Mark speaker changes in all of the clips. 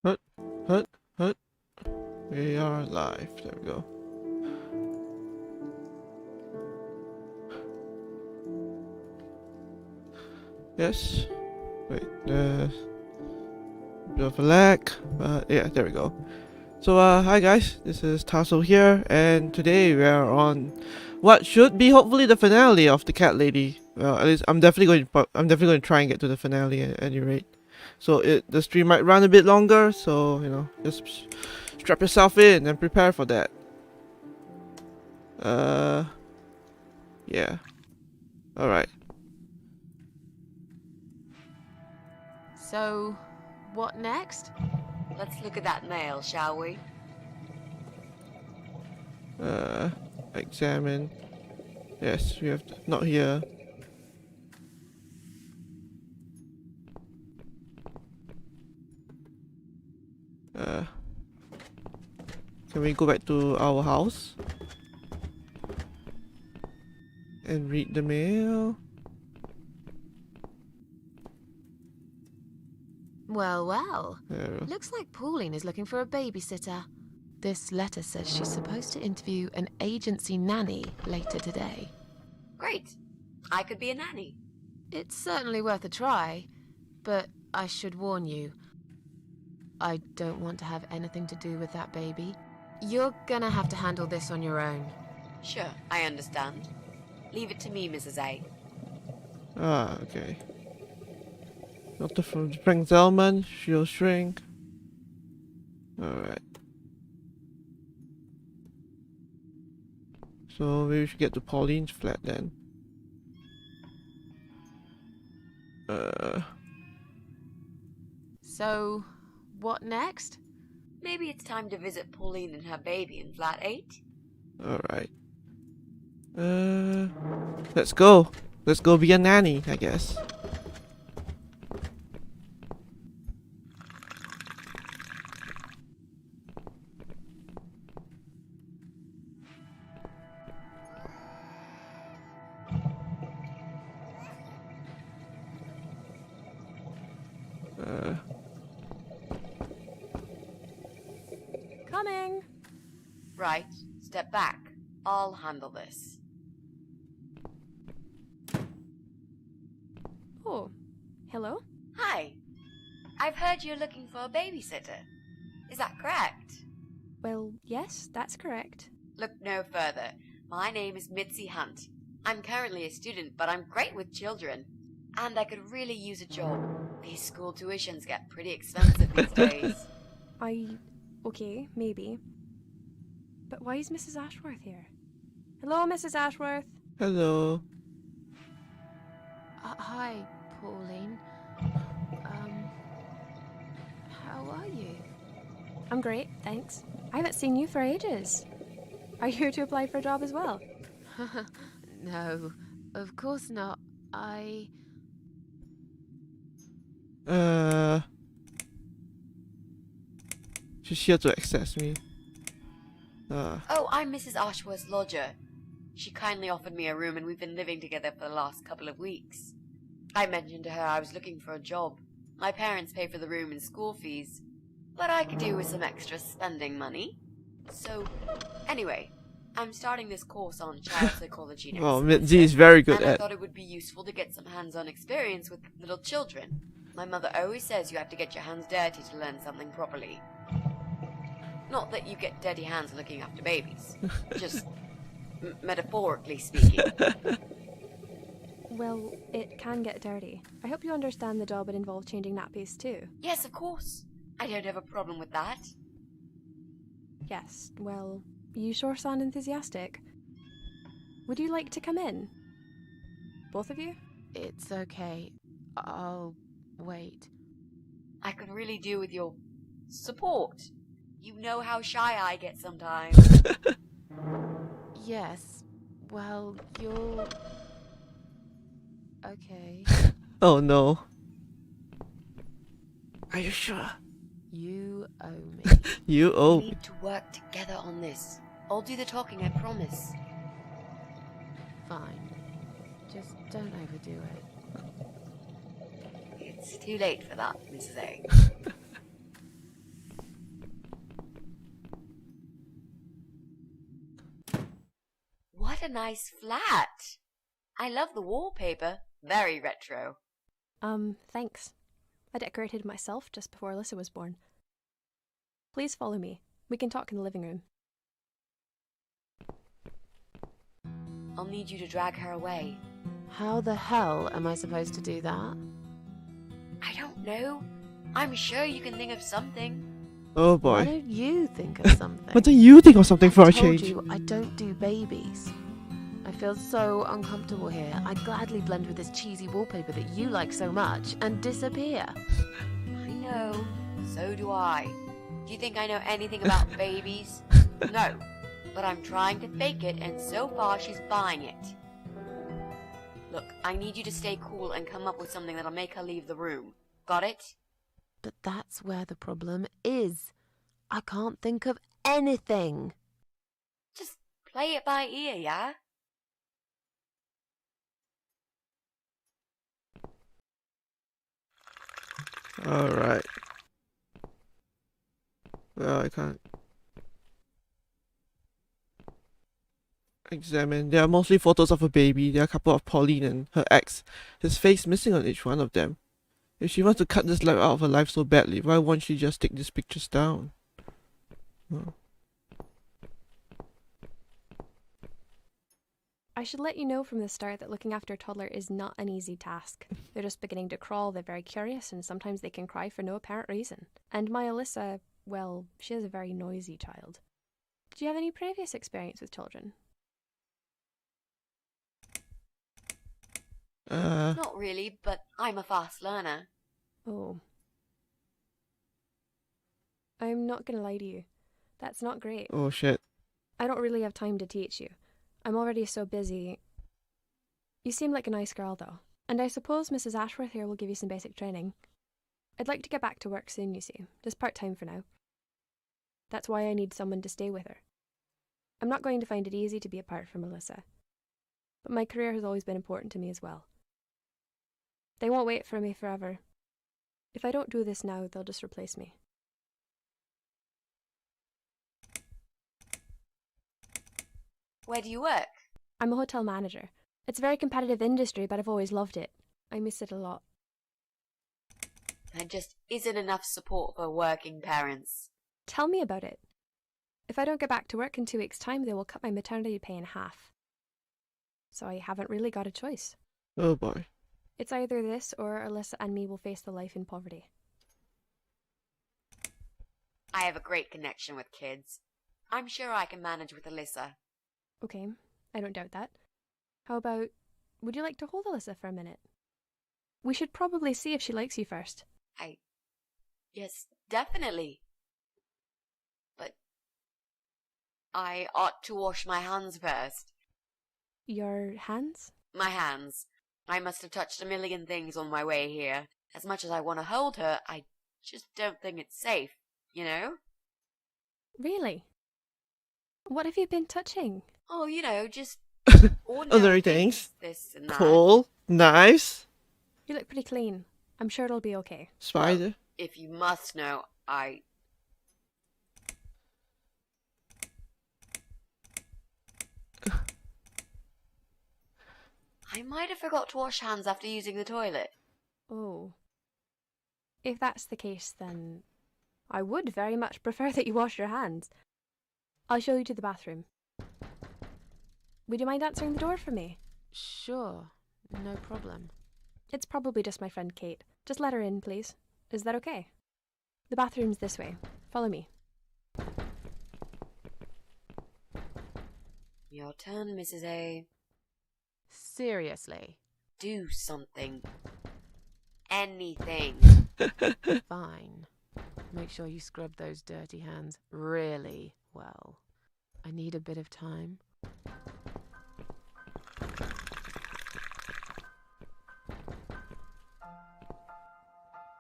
Speaker 1: Hut, hut, hut. We are live. There we go. Yes. Wait, there's a bit of a lag, but yeah, there we go. So, hi guys, this is Tasso here, and today we are on what should be hopefully the finale of the Cat Lady. Well, at least I'm definitely going to try and get to the finale at any rate. So the stream might run a bit longer, so just strap yourself in and prepare for that. Yeah. All right.
Speaker 2: So, what next?
Speaker 3: Let's look at that nail, shall we?
Speaker 1: Examine. Yes, we have to, not here. Can we go back to our house and read the mail?
Speaker 2: Well, well.
Speaker 1: There.
Speaker 2: Looks like Pauline is looking for a babysitter. This letter says she's supposed to interview an agency nanny later today.
Speaker 3: Great. I could be a nanny.
Speaker 2: It's certainly worth a try, but I should warn you, I don't want to have anything to do with that baby. You're gonna have to handle this on your own.
Speaker 3: Sure, I understand. Leave it to me, Mrs. A.
Speaker 1: Ah, okay. Doctor from Frank Zellman, she'll shrink. Alright. So maybe we should get to Pauline's flat then.
Speaker 2: So, what next?
Speaker 3: Maybe it's time to visit Pauline and her baby in flat 8?
Speaker 1: Alright. Let's go. Let's go be a nanny, I guess.
Speaker 2: Coming!
Speaker 3: Right. Step back. I'll handle this.
Speaker 4: Oh, hello?
Speaker 3: Hi. I've heard you're looking for a babysitter. Is that correct?
Speaker 4: Well, yes, that's correct.
Speaker 3: Look no further. My name is Mitzi Hunt. I'm currently a student, but I'm great with children. And I could really use a job. These school tuitions get pretty expensive these days.
Speaker 4: Okay, maybe. But why is Mrs. Ashworth here? Hello, Mrs. Ashworth.
Speaker 1: Hello.
Speaker 2: Hi, Pauline. How are you?
Speaker 4: I'm great, thanks. I haven't seen you for ages. Are you here to apply for a job as well?
Speaker 2: No, of course not.
Speaker 1: She's here to access me.
Speaker 3: Oh, I'm Mrs. Ashworth's lodger. She kindly offered me a room and we've been living together for the last couple of weeks. I mentioned to her I was looking for a job. My parents pay for the room and school fees, but I could do with some extra spending money. So, anyway, I'm starting this course on child psychology next
Speaker 1: Well,
Speaker 3: semester,
Speaker 1: Mitzi is very good
Speaker 3: and I
Speaker 1: at.
Speaker 3: thought it would be useful to get some hands-on experience with little children. My mother always says you have to get your hands dirty to learn something properly. Not that you get dirty hands looking after babies, just metaphorically speaking.
Speaker 4: Well, it can get dirty. I hope you understand the job would involve changing nappies too.
Speaker 3: Yes, of course. I don't have a problem with that.
Speaker 4: Yes, well, you sure sound enthusiastic. Would you like to come in? Both of you?
Speaker 2: It's okay. I'll wait.
Speaker 3: I could really do with your support. You know how shy I get sometimes.
Speaker 2: Yes. Well, you're... Okay.
Speaker 1: Oh no. Are you sure?
Speaker 2: You owe me.
Speaker 1: You
Speaker 3: We
Speaker 1: owe.
Speaker 3: need to work together on this. I'll do the talking, I promise.
Speaker 2: Fine. Just don't overdo it.
Speaker 3: It's too late for that, Mrs. A. What a nice flat. I love the wallpaper. Very retro.
Speaker 4: Thanks. I decorated myself just before Alyssa was born. Please follow me. We can talk in the living room.
Speaker 3: I'll need you to drag her away.
Speaker 2: How the hell am I supposed to do that?
Speaker 3: I don't know. I'm sure you can think of something.
Speaker 1: Oh
Speaker 2: Why
Speaker 1: boy.
Speaker 2: don't you think of something?
Speaker 1: Why don't you think of something for a
Speaker 2: I told
Speaker 1: change?
Speaker 2: you I don't do babies. I feel so uncomfortable here. I'd gladly blend with this cheesy wallpaper that you like so much and disappear.
Speaker 3: I know. So do I. Do you think I know anything about babies? No. But I'm trying to fake it, and so far she's buying it. Look, I need you to stay cool and come up with something that'll make her leave the room. Got it?
Speaker 2: But that's where the problem is. I can't think of anything.
Speaker 3: Just play it by ear, yeah?
Speaker 1: Alright. Well, I can't examine. There are mostly photos of a baby. There are a couple of Pauline and her ex. His face missing on each one of them. If she wants to cut this life out of her life so badly, why won't she just take these pictures down? Oh.
Speaker 4: I should let you know from the start that looking after a toddler is not an easy task. They're just beginning to crawl, they're very curious, and sometimes they can cry for no apparent reason. And my Alyssa, well, she is a very noisy child. Did you have any previous experience with children?
Speaker 3: Not really, but I'm a fast learner.
Speaker 4: Oh. I'm not gonna lie to you. That's not great.
Speaker 1: Oh shit.
Speaker 4: I don't really have time to teach you. I'm already so busy. You seem like a nice girl, though. And I suppose Mrs. Ashworth here will give you some basic training. I'd like to get back to work soon, you see. Just part-time for now. That's why I need someone to stay with her. I'm not going to find it easy to be apart from Alyssa. But my career has always been important to me as well. They won't wait for me forever. If I don't do this now, they'll just replace me.
Speaker 3: Where do you work?
Speaker 4: I'm a hotel manager. It's a very competitive industry, but I've always loved it. I miss it a lot.
Speaker 3: There just isn't enough support for working parents.
Speaker 4: Tell me about it. If I don't get back to work in 2 weeks' time, they will cut my maternity pay in half. So I haven't really got a choice.
Speaker 1: Oh boy.
Speaker 4: It's either this or Alyssa and me will face the life in poverty.
Speaker 3: I have a great connection with kids. I'm sure I can manage with Alyssa.
Speaker 4: Okay, I don't doubt that. How about, would you like to hold Alyssa for a minute? We should probably see if she likes you first.
Speaker 3: Yes, definitely. But I ought to wash my hands first.
Speaker 4: Your hands?
Speaker 3: My hands. I must have touched a million things on my way here. As much as I want to hold her, I just don't think it's safe, you know?
Speaker 4: Really? What have you been touching?
Speaker 3: Oh, you know, just
Speaker 1: Ordinary
Speaker 3: ordinary
Speaker 1: things.
Speaker 3: This and that.
Speaker 1: Cool. Nice.
Speaker 4: You look pretty clean. I'm sure it'll be okay.
Speaker 1: Spider.
Speaker 3: If you must know, I might have forgot to wash hands after using the toilet.
Speaker 4: Oh. If that's the case, then I would very much prefer that you wash your hands. I'll show you to the bathroom. Would you mind answering the door for me?
Speaker 2: Sure, no problem.
Speaker 4: It's probably just my friend Kate. Just let her in, please. Is that okay? The bathroom's this way. Follow me.
Speaker 3: Your turn, Mrs. A.
Speaker 2: Seriously.
Speaker 3: Do something. Anything.
Speaker 2: Fine. Make sure you scrub those dirty hands really well. I need a bit of time.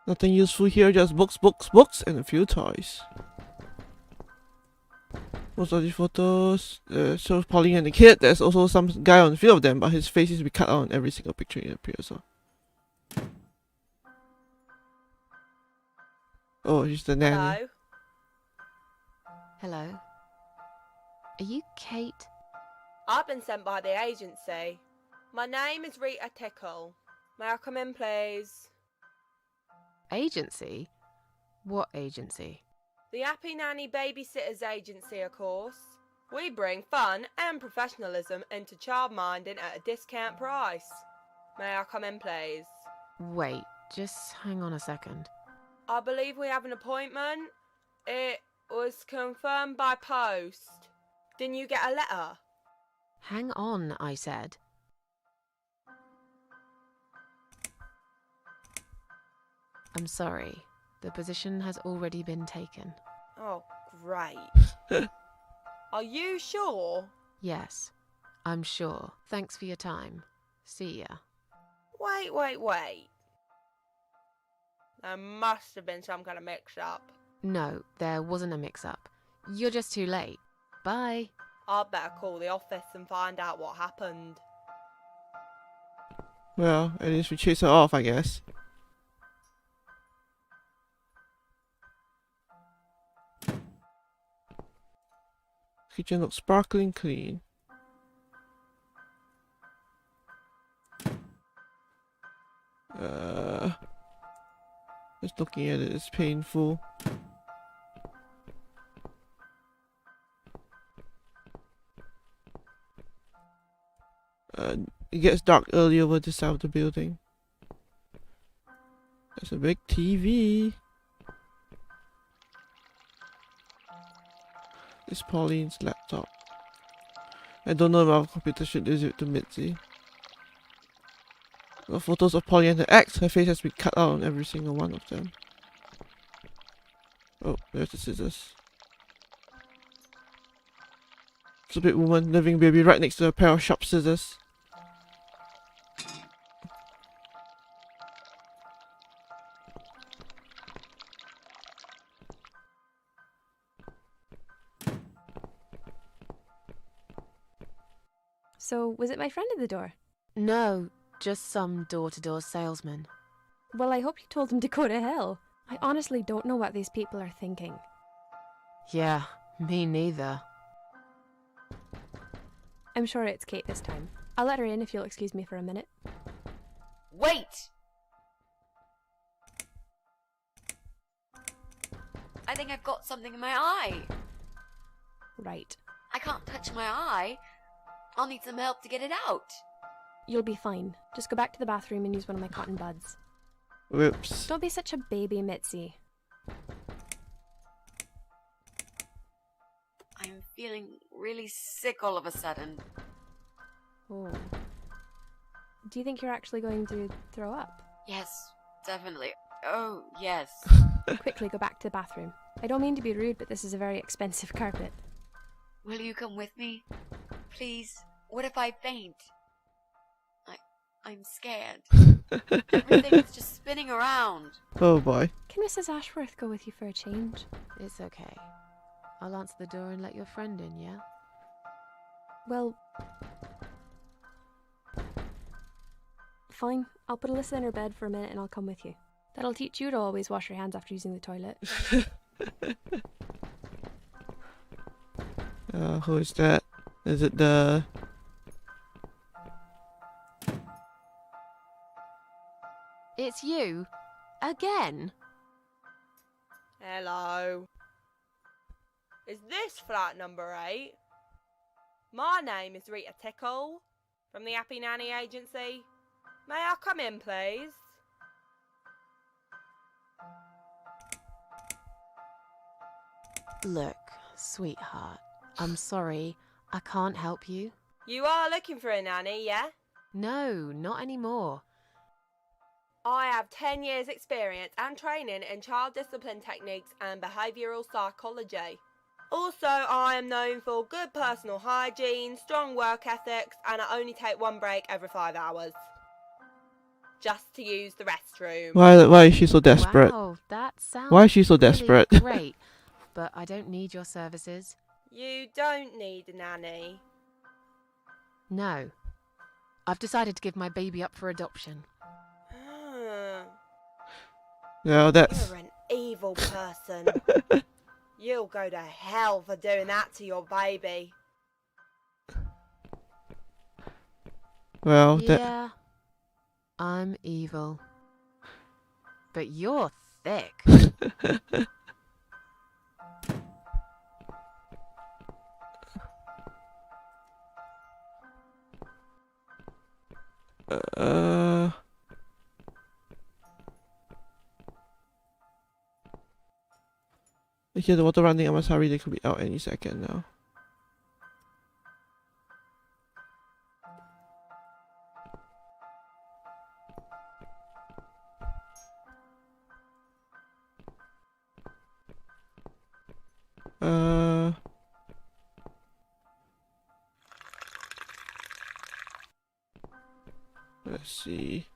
Speaker 1: Nothing useful here, just books, books, books, and a few toys. Most of these photos show Pauline and the kid. There's also some guy on a few of them, but his face is to be cut out on every single picture it appears. So. Oh, she's the nanny.
Speaker 2: Hello? Are you Kate?
Speaker 5: I've been sent by the agency. My name is Rita Tickle. May I come in, please?
Speaker 2: Agency? What agency?
Speaker 5: The Happy Nanny Babysitters Agency, of course. We bring fun and professionalism into childminding at a discount price. May I come in, please?
Speaker 2: Wait, just hang on a second.
Speaker 5: I believe we have an appointment. It was confirmed by post. Didn't you get a letter?
Speaker 2: Hang on, I said. I'm sorry. The position has already been taken.
Speaker 5: Oh, great. Are you sure?
Speaker 2: Yes, I'm sure. Thanks for your time. See ya.
Speaker 5: Wait. There must have been some kind of mix-up.
Speaker 2: No, there wasn't a mix-up. You're just too late. Bye.
Speaker 5: I'd better call the office and find out what happened.
Speaker 1: Well, at least we chase her off, I guess. Kitchen looks sparkling clean. Just looking at it is painful. It gets dark early over this side of the building. There's a big TV. It's Pauline's laptop. I don't know if our computer should use it to Mitzi. Got photos of Polly and her ex. Her face has been cut out on every single one of them. Oh, there's the scissors. Stupid woman, living baby right next to a pair of sharp scissors.
Speaker 4: So, was it my friend at the door?
Speaker 2: No, just some door-to-door salesman.
Speaker 4: Well, I hope you told him to go to hell. I honestly don't know what these people are thinking.
Speaker 2: Yeah, me neither.
Speaker 4: I'm sure it's Kate this time. I'll let her in if you'll excuse me for a minute.
Speaker 3: Wait! I think I've got something in my eye.
Speaker 4: Right.
Speaker 3: I can't touch my eye. I'll need some help to get it out.
Speaker 4: You'll be fine. Just go back to the bathroom and use one of my cotton buds.
Speaker 1: Whoops.
Speaker 4: Don't be such a baby, Mitzi.
Speaker 3: I'm feeling really sick all of a sudden.
Speaker 4: Oh. Do you think you're actually going to throw up?
Speaker 3: Yes, definitely. Oh, yes.
Speaker 4: Quickly go back to the bathroom. I don't mean to be rude, but this is a very expensive carpet.
Speaker 3: Will you come with me? Please? What if I faint? I'm scared. Everything's just spinning around.
Speaker 1: Oh boy.
Speaker 4: Can Mrs. Ashworth go with you for a change?
Speaker 2: It's okay. I'll answer the door and let your friend in, yeah?
Speaker 4: Well... Fine. I'll put Alyssa in her bed for a minute and I'll come with you. That'll teach you to always wash your hands after using the toilet.
Speaker 1: Who is that? Is it the...
Speaker 2: It's you? Again?
Speaker 5: Hello. Is this flat number 8? My name is Rita Tickle, from the Happy Nanny Agency. May I come in, please?
Speaker 2: Look, sweetheart, I'm sorry. I can't help you.
Speaker 5: You are looking for a nanny, yeah?
Speaker 2: No, not anymore.
Speaker 5: I have 10 years experience and training in child discipline techniques and behavioural psychology. Also, I am known for good personal hygiene, strong work ethics, and I only take one break every 5 hours. Just to use the restroom.
Speaker 1: Why is she so desperate?
Speaker 2: Wow, that sounds
Speaker 1: Why is she so
Speaker 2: really
Speaker 1: desperate?
Speaker 2: Great, but I don't need your services.
Speaker 5: You don't need a nanny.
Speaker 2: No. I've decided to give my baby up for adoption.
Speaker 1: No, that's...
Speaker 5: You're an evil person. You'll go to hell for doing that to your baby.
Speaker 1: Well, that.
Speaker 2: Yeah, I'm evil. But you're thick.
Speaker 1: uh. I hear the water running. I must hurry. They could be out any second now. Let's see.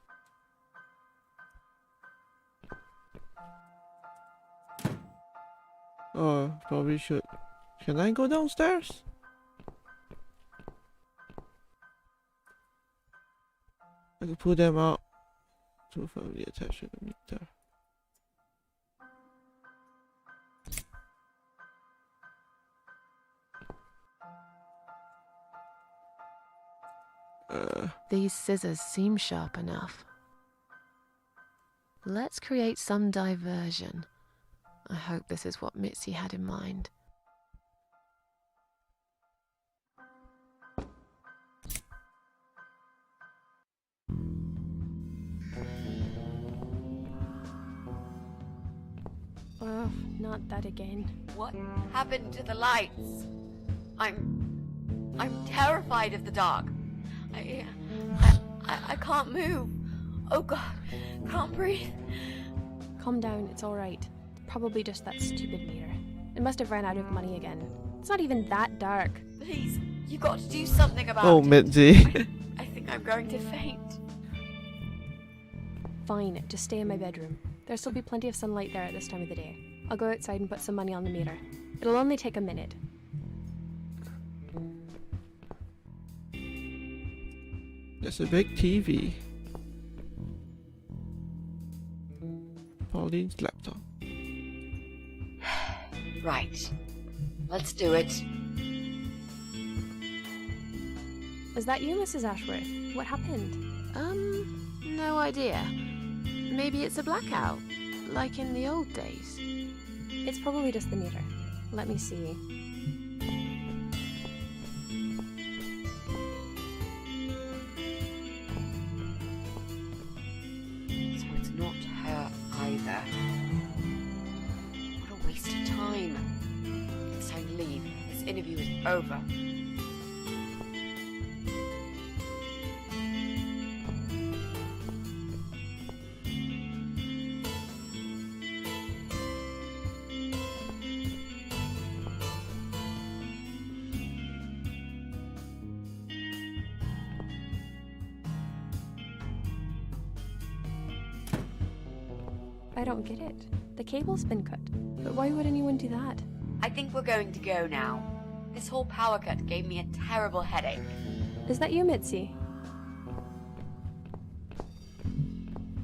Speaker 1: Oh, probably should. Can I go downstairs? I could pull them out to firmly attach to the meter.
Speaker 2: These scissors seem sharp enough. Let's create some diversion. I hope this is what Mitzi had in mind.
Speaker 4: Oh, not that again.
Speaker 3: What happened to the lights? I'm terrified of the dark. I can't move. Oh God, can't breathe.
Speaker 4: Calm down, it's alright. Probably just that stupid meter. It must have ran out of money again. It's not even that dark.
Speaker 3: Please, you got to do something about
Speaker 1: Oh,
Speaker 3: it.
Speaker 1: Mitzi.
Speaker 3: I think I'm going to faint.
Speaker 4: Fine, just stay in my bedroom. There'll still be plenty of sunlight there at this time of the day. I'll go outside and put some money on the meter. It'll only take a minute.
Speaker 1: There's a big TV. Pauline's laptop.
Speaker 3: Right. Let's do it.
Speaker 4: Is that you, Mrs. Ashworth? What happened?
Speaker 2: No idea. Maybe it's a blackout, like in the old days.
Speaker 4: It's probably just the meter. Let me see.
Speaker 3: So it's not her either. What a waste of time. It's time to leave. This interview is over.
Speaker 4: I don't get it. The cable's been cut. But why would anyone do that?
Speaker 3: I think we're going to go now. This whole power cut gave me a terrible headache.
Speaker 4: Is that you, Mitzi?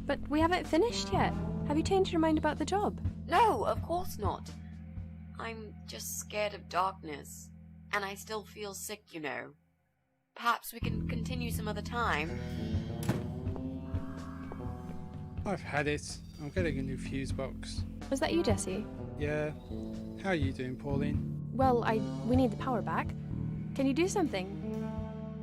Speaker 4: But we haven't finished yet. Have you changed your mind about the job?
Speaker 3: No, of course not. I'm just scared of darkness. And I still feel sick, you know. Perhaps we can continue some other time.
Speaker 6: I've had it. I'm getting a new fuse box.
Speaker 4: Was that you, Jesse?
Speaker 6: Yeah. How are you doing, Pauline?
Speaker 4: Well, we need the power back. Can you do something?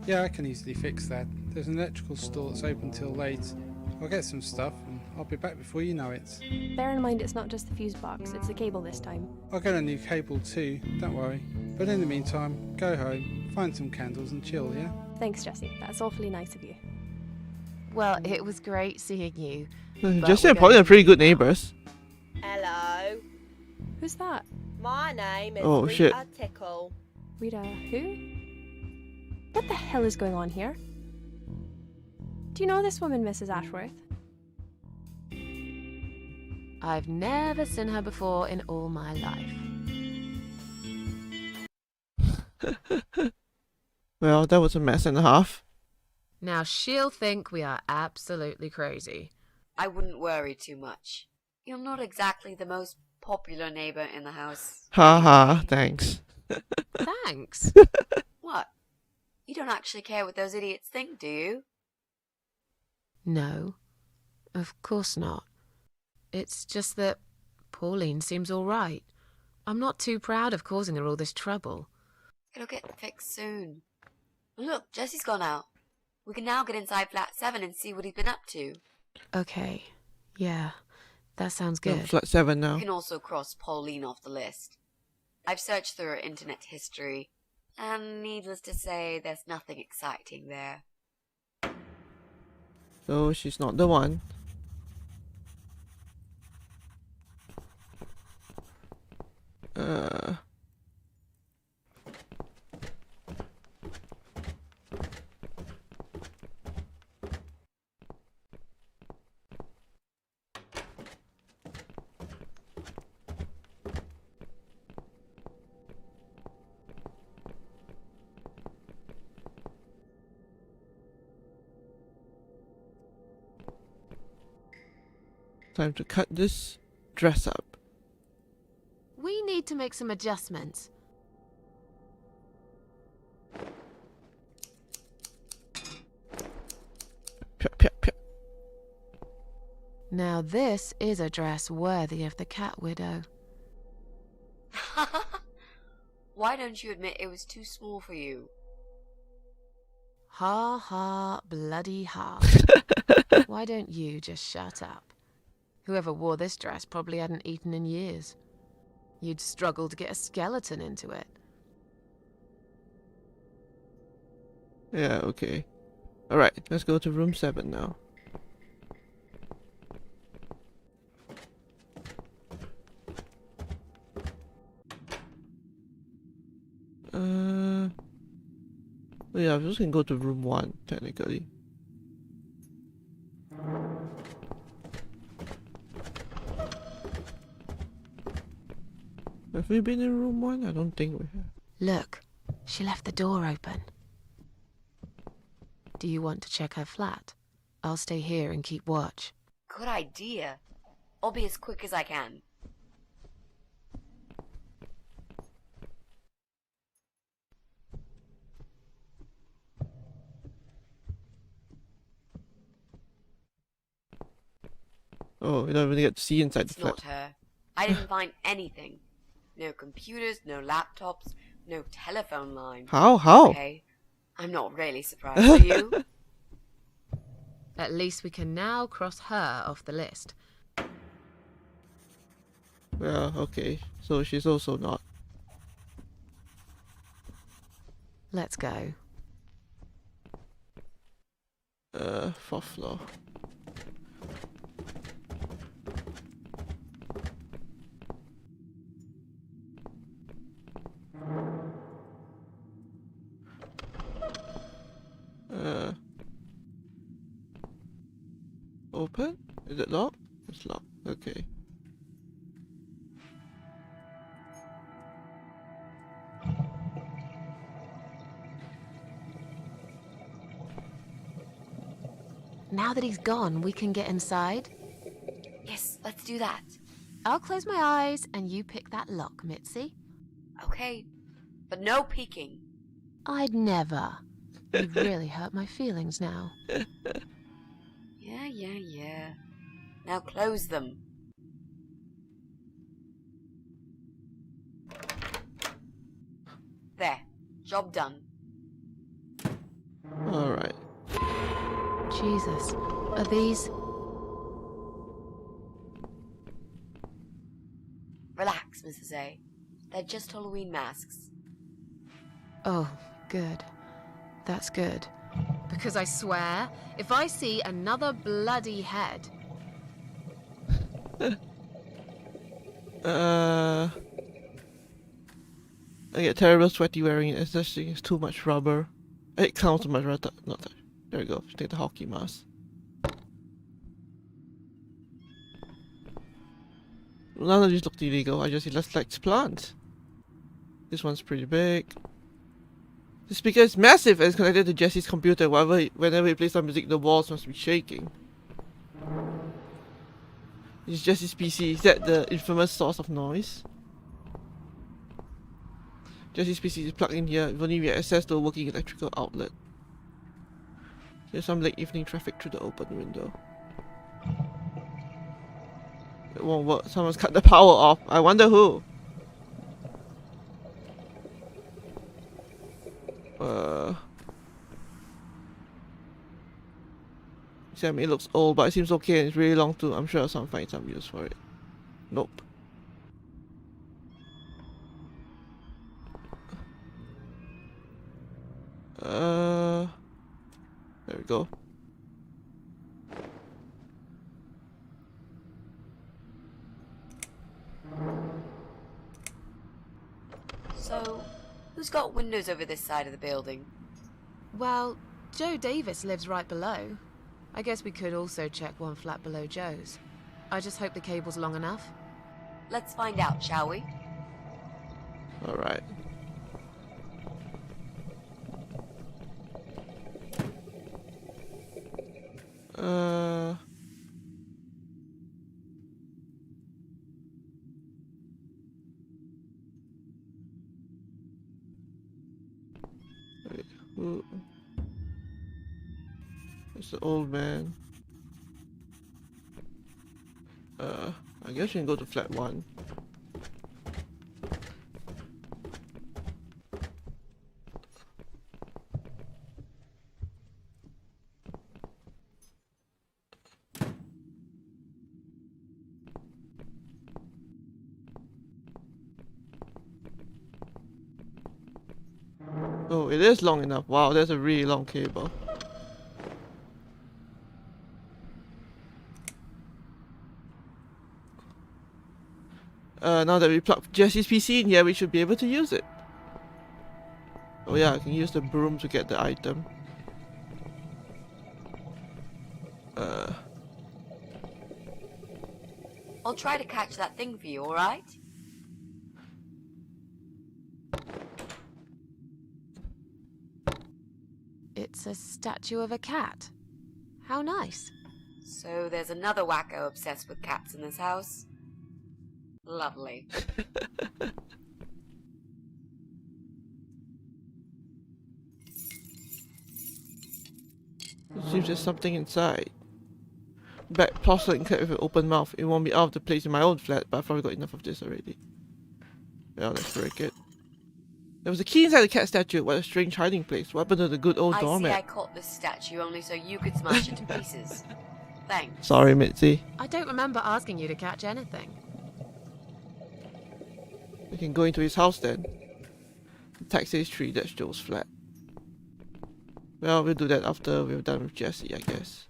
Speaker 6: Yeah, I can easily fix that. There's an electrical store that's open till late. I'll get some stuff and I'll be back before you know it.
Speaker 4: Bear in mind it's not just the fuse box, it's the cable this time.
Speaker 6: I'll get a new cable too, don't worry. But in the meantime, go home, find some candles and chill, yeah?
Speaker 4: Thanks, Jesse. That's awfully nice of you.
Speaker 2: Well, it was great seeing you.
Speaker 1: Jesse and Pauline are pretty good neighbors.
Speaker 5: Hello.
Speaker 4: Who's that?
Speaker 5: My name is
Speaker 1: Oh,
Speaker 5: Rita
Speaker 1: shit.
Speaker 5: Tickle.
Speaker 4: Rita, who? What the hell is going on here? Do you know this woman, Mrs. Ashworth?
Speaker 2: I've never seen her before in all my life.
Speaker 1: Well, that was a mess and a half.
Speaker 2: Now she'll think we are absolutely crazy.
Speaker 3: I wouldn't worry too much. You're not exactly the most popular neighbor in the house.
Speaker 1: Haha, thanks.
Speaker 2: Thanks.
Speaker 3: What? You don't actually care what those idiots think, do you?
Speaker 2: No, of course not. It's just that Pauline seems all right. I'm not too proud of causing her all this trouble.
Speaker 3: It'll get fixed soon. Look, Jesse's gone out. We can now get inside flat 7 and see what he's been up to.
Speaker 2: Okay, yeah, that sounds
Speaker 1: No,
Speaker 2: good.
Speaker 1: flat 7 now.
Speaker 3: We can also cross Pauline off the list. I've searched through her internet history, and needless to say, there's nothing exciting there.
Speaker 1: So she's not the one. Time to cut this dress up.
Speaker 2: We need to make some adjustments.
Speaker 1: Pya, pya, pya.
Speaker 2: Now this is a dress worthy of the cat widow.
Speaker 3: Why don't you admit it was too small for you?
Speaker 2: Ha ha, bloody ha. Why don't you just shut up? Whoever wore this dress probably hadn't eaten in years. You'd struggle to get a skeleton into it.
Speaker 1: Yeah, okay. Alright, let's go to room 7 now. Oh yeah, we just can go to room 1, technically. Have we been in room 1? I don't think we have.
Speaker 2: Look, she left the door open. Do you want to check her flat? I'll stay here and keep watch.
Speaker 3: Good idea. I'll be as quick as I can.
Speaker 1: Oh, we don't even get to see inside
Speaker 3: It's
Speaker 1: the flat.
Speaker 3: not her. I didn't find anything. No computers, no laptops, no telephone line.
Speaker 1: How?
Speaker 3: Okay, I'm not really surprised. Are you?
Speaker 2: At least we can now cross her off the list.
Speaker 1: Well, okay. So she's also not.
Speaker 2: Let's go.
Speaker 1: 4th floor. Open? Is it locked? It's locked. Okay.
Speaker 2: Now that he's gone, we can get inside.
Speaker 3: Yes, let's do that.
Speaker 2: I'll close my eyes and you pick that lock, Mitzi.
Speaker 3: Okay, but no peeking.
Speaker 2: I'd never. You've really hurt my feelings now.
Speaker 3: Yeah. Now close them. There. Job done.
Speaker 1: Alright.
Speaker 2: Jesus, are these...
Speaker 3: Relax, Mrs. A. They're just Halloween masks.
Speaker 2: Oh, good. That's good. Because I swear, if I see another bloody head...
Speaker 1: I get terrible sweaty wearing it. It's just it's too much rubber. It counts too much rubber. Not that. There we go. Take the hockey mask. None of these looked illegal. I just see let's plants. This one's pretty big. The speaker is massive and is connected to Jesse's computer. Whenever he plays some music, the walls must be shaking. It's Jesse's PC. Is that the infamous source of noise? Jesse's PC is plugged in here. If only we had access to a working electrical outlet. There's some late evening traffic through the open window. It won't work. Someone's cut the power off. I wonder who. Sam, it looks old, but it seems okay and it's really long too. I'm sure I'll find some use for it. Nope. There we go.
Speaker 3: So, who's got windows over this side of the building?
Speaker 2: Well, Joe Davis lives right below. I guess we could also check one flat below Joe's. I just hope the cable's long enough.
Speaker 3: Let's find out, shall we?
Speaker 1: Alright. Wait, who? It's the old man. I guess we can go to flat 1. Oh, it is long enough. Wow, that's a really long cable. Now that we plugged Jesse's PC in here, we should be able to use it. Oh yeah, I can use the broom to get the item.
Speaker 3: I'll try to catch that thing for you, alright?
Speaker 2: It's a statue of a cat. How nice.
Speaker 3: So there's another wacko obsessed with cats in this house? Lovely.
Speaker 1: It seems there's something inside. Back porcelain cat with an open mouth. It won't be out of the place in my own flat, but I've probably got enough of this already. Well, let's break it. There was a key inside the cat statue. What a strange hiding place. What happened to the good old doormat?
Speaker 3: I caught this statue only so you could smash it to pieces. Thanks.
Speaker 1: Sorry, Mitzi.
Speaker 2: I don't remember asking you to catch anything.
Speaker 1: We can go into his house then. The tag says 3, that's Joe's flat. Well, we'll do that after we're done with Jesse, I guess.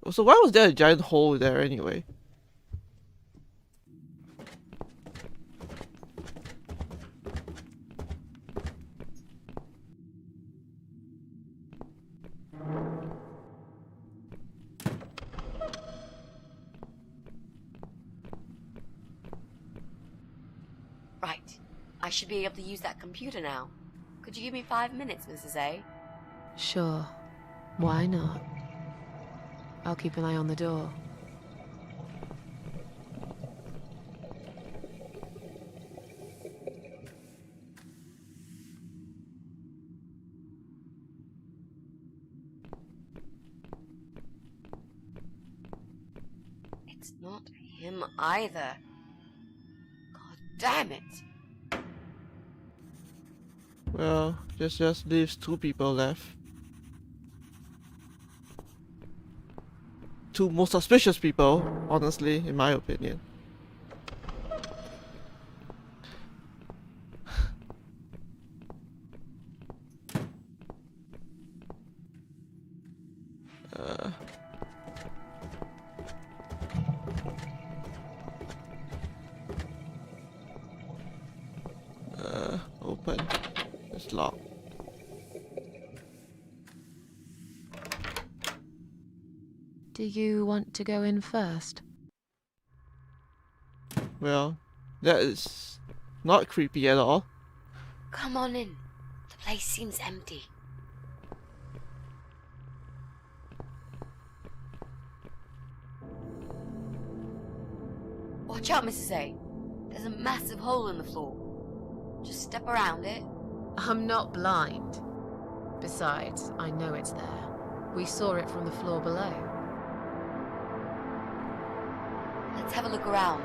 Speaker 1: Also, why was there a giant hole there anyway?
Speaker 3: Right. I should be able to use that computer now. Could you give me 5 minutes, Mrs. A?
Speaker 2: Sure. Why not? I'll keep an eye on the door.
Speaker 3: It's not him either. God damn it.
Speaker 1: Well, just leaves 2 people left. 2 most suspicious people, honestly, in my opinion. Open. It's locked.
Speaker 2: Do you want to go in first?
Speaker 1: Well, that is not creepy at all.
Speaker 3: Come on in. The place seems empty. Watch out, Mrs. A. There's a massive hole in the floor. Just step around it.
Speaker 2: I'm not blind. Besides, I know it's there. We saw it from the floor below.
Speaker 3: Let's have a look around.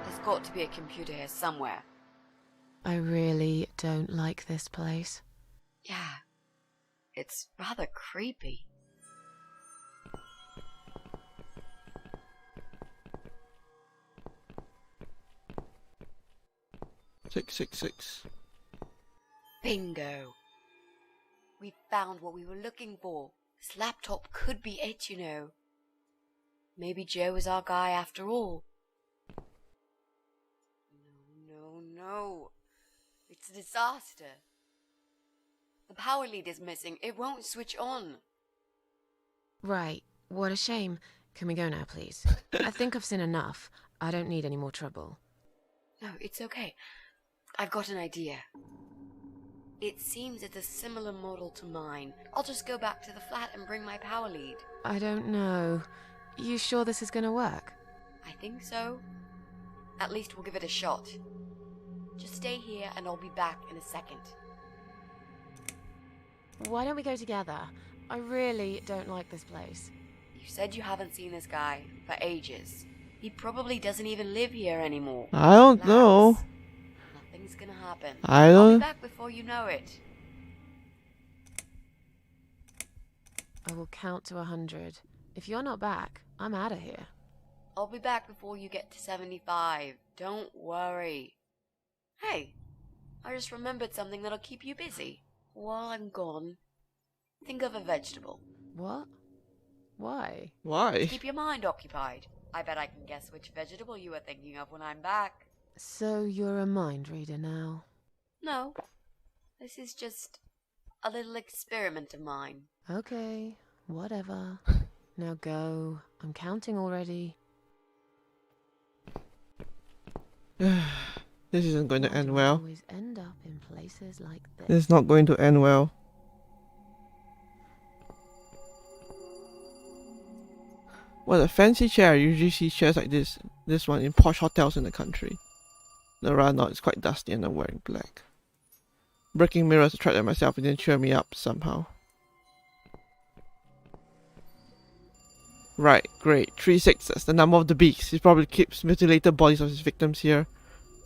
Speaker 3: There's got to be a computer here somewhere.
Speaker 2: I really don't like this place.
Speaker 3: Yeah, it's rather creepy.
Speaker 1: Six, 666.
Speaker 3: Bingo! We found what we were looking for. This laptop could be it, you know. Maybe Joe is our guy after all. No. It's a disaster. The power lead is missing. It won't switch on.
Speaker 2: Right, what a shame. Can we go now, please? I think I've seen enough. I don't need any more trouble.
Speaker 3: No, it's okay. I've got an idea. It seems it's a similar model to mine. I'll just go back to the flat and bring my power lead.
Speaker 2: I don't know. You sure this is gonna work?
Speaker 3: I think so. At least we'll give it a shot. Just stay here and I'll be back in a second.
Speaker 2: Why don't we go together? I really don't like this place.
Speaker 3: You said you haven't seen this guy for ages. He probably doesn't even live here anymore.
Speaker 1: I don't know.
Speaker 3: Relax. Nothing's gonna happen.
Speaker 1: I
Speaker 3: I'll be
Speaker 1: don't.
Speaker 3: back before you know it.
Speaker 2: I will count to 100. If you're not back, I'm out of here.
Speaker 3: I'll be back before you get to 75. Don't worry. Hey, I just remembered something that'll keep you busy. While I'm gone, think of a vegetable.
Speaker 2: What? Why?
Speaker 1: Why?
Speaker 3: Keep your mind occupied. I bet I can guess which vegetable you were thinking of when I'm back.
Speaker 2: So you're a mind reader now?
Speaker 3: No, this is just a little experiment of mine.
Speaker 2: Okay, whatever. Now go. I'm counting already.
Speaker 1: This isn't going to
Speaker 2: Why
Speaker 1: end
Speaker 2: do I
Speaker 1: well.
Speaker 2: always end up in places like this.
Speaker 1: This is not going to end well. What a fancy chair. You usually see chairs like this one in posh hotels in the country. No, rather not. It's quite dusty and I'm wearing black. Breaking mirrors attracted myself and didn't cheer me up somehow. Right, great. 3 6s, the number of the beast. He probably keeps mutilated bodies of his victims here.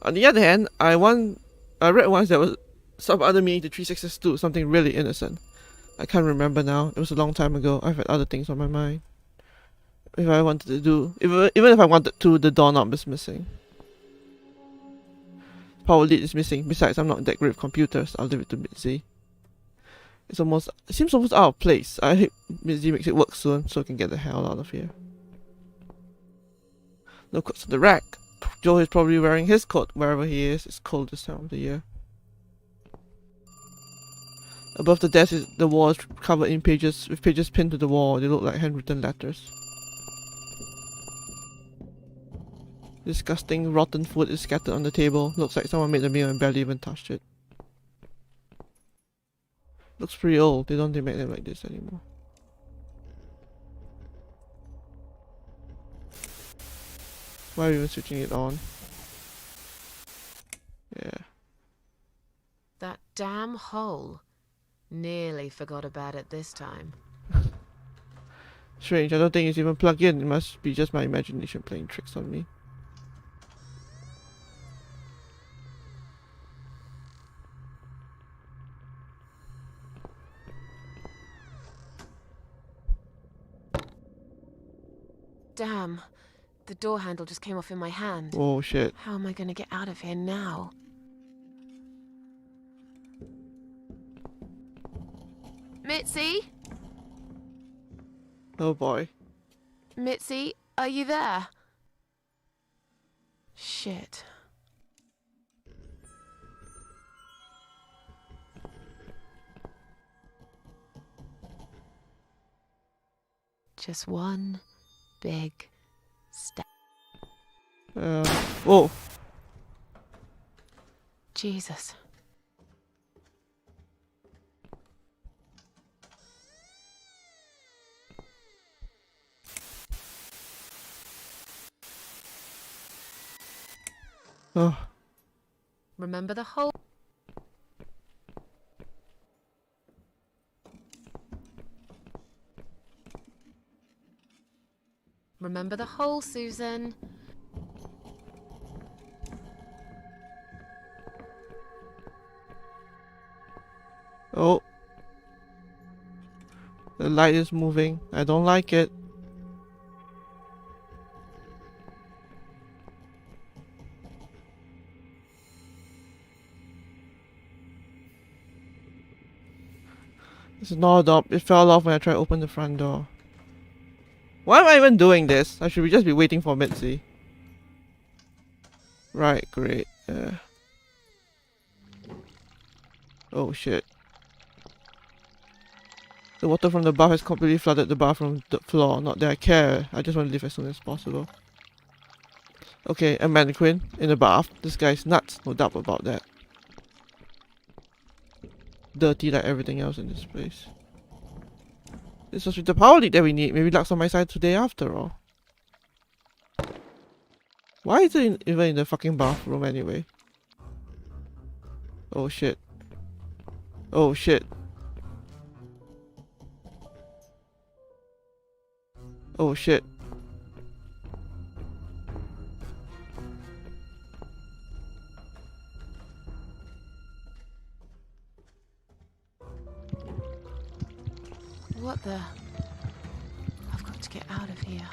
Speaker 1: On the other hand, I read once there was some other meaning to 3 6s too, something really innocent. I can't remember now. It was a long time ago. I've had other things on my mind. If I wanted to do, even if I wanted to, the doorknob is missing. Power lead is missing. Besides, I'm not that great with computers. I'll leave it to Mitzi. It seems almost out of place. I hope Mitzi makes it work soon so I can get the hell out of here. No coats on the rack. Joe is probably wearing his coat wherever he is. It's cold this time of the year. Above the desk is the wall is covered in pages, with pages pinned to the wall. They look like handwritten letters. Disgusting, rotten food is scattered on the table. Looks like someone made the meal and barely even touched it. Looks pretty old. They don't make them like this anymore. Why are we even switching it on? Yeah.
Speaker 2: That damn hole. Nearly forgot about it this time.
Speaker 1: Strange. I don't think it's even plugged in. It must be just my imagination playing tricks on me.
Speaker 2: Damn. The door handle just came off in my hand.
Speaker 1: Oh shit.
Speaker 2: How am I gonna get out of here now? Mitzi?
Speaker 1: Oh boy.
Speaker 2: Mitzi, are you there? Shit. Just one big step.
Speaker 1: Whoa.
Speaker 2: Jesus.
Speaker 1: Oh.
Speaker 2: Remember the hole? remember the hole, Susan.
Speaker 1: Oh. The light is moving. I don't like it. It's not a door. It fell off when I tried to open the front door. Why am I even doing this? I should just be waiting for Mitzi. Right, great. Oh shit. The water from the bath has completely flooded the bathroom floor. Not that I care. I just want to leave as soon as possible. Okay, a mannequin in the bath. This guy's nuts. No doubt about that. Dirty like everything else in this place. This was with the power leak that we need. Maybe luck's on my side today after all. Why is it even in the fucking bathroom anyway? Oh shit. Oh shit. Oh shit.
Speaker 2: What the? I've got to get out of here.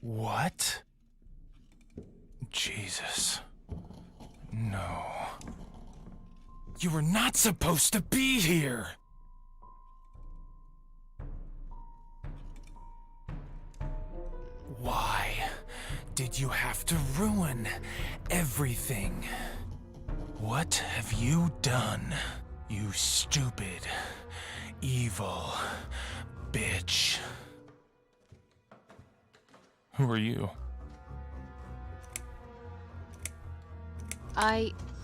Speaker 7: What? Jesus. No. You were not supposed to be here! Why did you have to ruin everything? What have you done, you stupid, evil bitch? Who are you?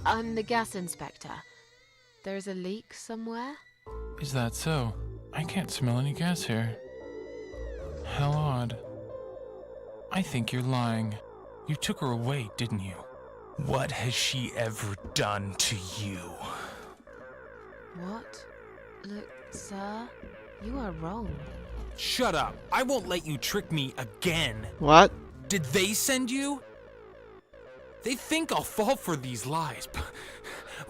Speaker 2: I'm the gas inspector. There's a leak somewhere?
Speaker 7: Is that so? I can't smell any gas here. How odd. I think you're lying. You took her away, didn't you? What has she ever done to you?
Speaker 2: What? Look, sir, you are wrong.
Speaker 7: Shut up! I won't let you trick me again!
Speaker 1: What?
Speaker 7: Did they send you? They think I'll fall for these lies,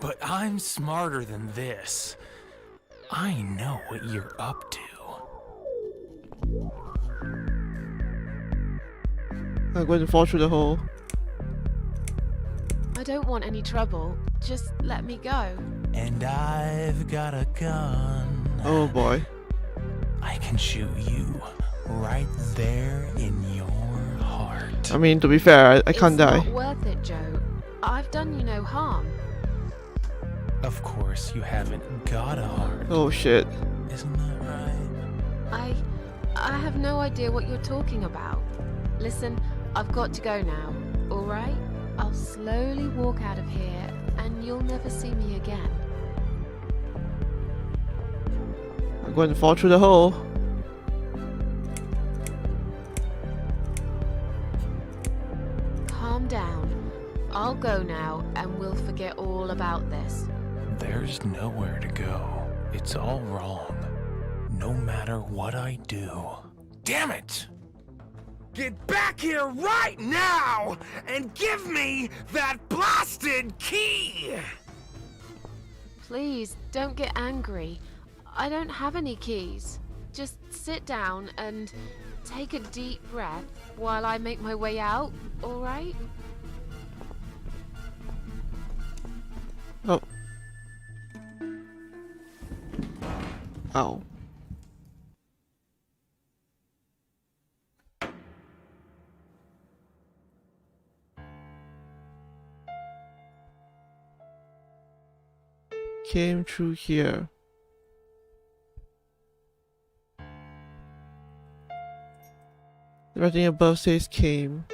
Speaker 7: but I'm smarter than this. I know what you're up to.
Speaker 1: I'm going to fall through the hole.
Speaker 2: I don't want any trouble. Just let me go.
Speaker 7: And I've got a gun.
Speaker 1: Oh boy.
Speaker 7: I can shoot you right there in your heart.
Speaker 1: I mean, to be fair, I can't die.
Speaker 2: It's not worth it, Joe. I've done you no harm.
Speaker 7: Of course, you haven't got a heart.
Speaker 1: Oh shit.
Speaker 7: Isn't that right?
Speaker 2: I have no idea what you're talking about. Listen, I've got to go now, alright? I'll slowly walk out of here, and you'll never see me again.
Speaker 1: I'm going to fall through the hole.
Speaker 2: Calm down. I'll go now, and we'll forget all about this.
Speaker 7: There's nowhere to go. It's all wrong. No matter what I do. Damn it! Get back here right now and give me that blasted key!
Speaker 2: Please, don't get angry. I don't have any keys. Just sit down and take a deep breath while I make my way out, alright?
Speaker 1: Oh. Ow. Came through here. The writing above says came.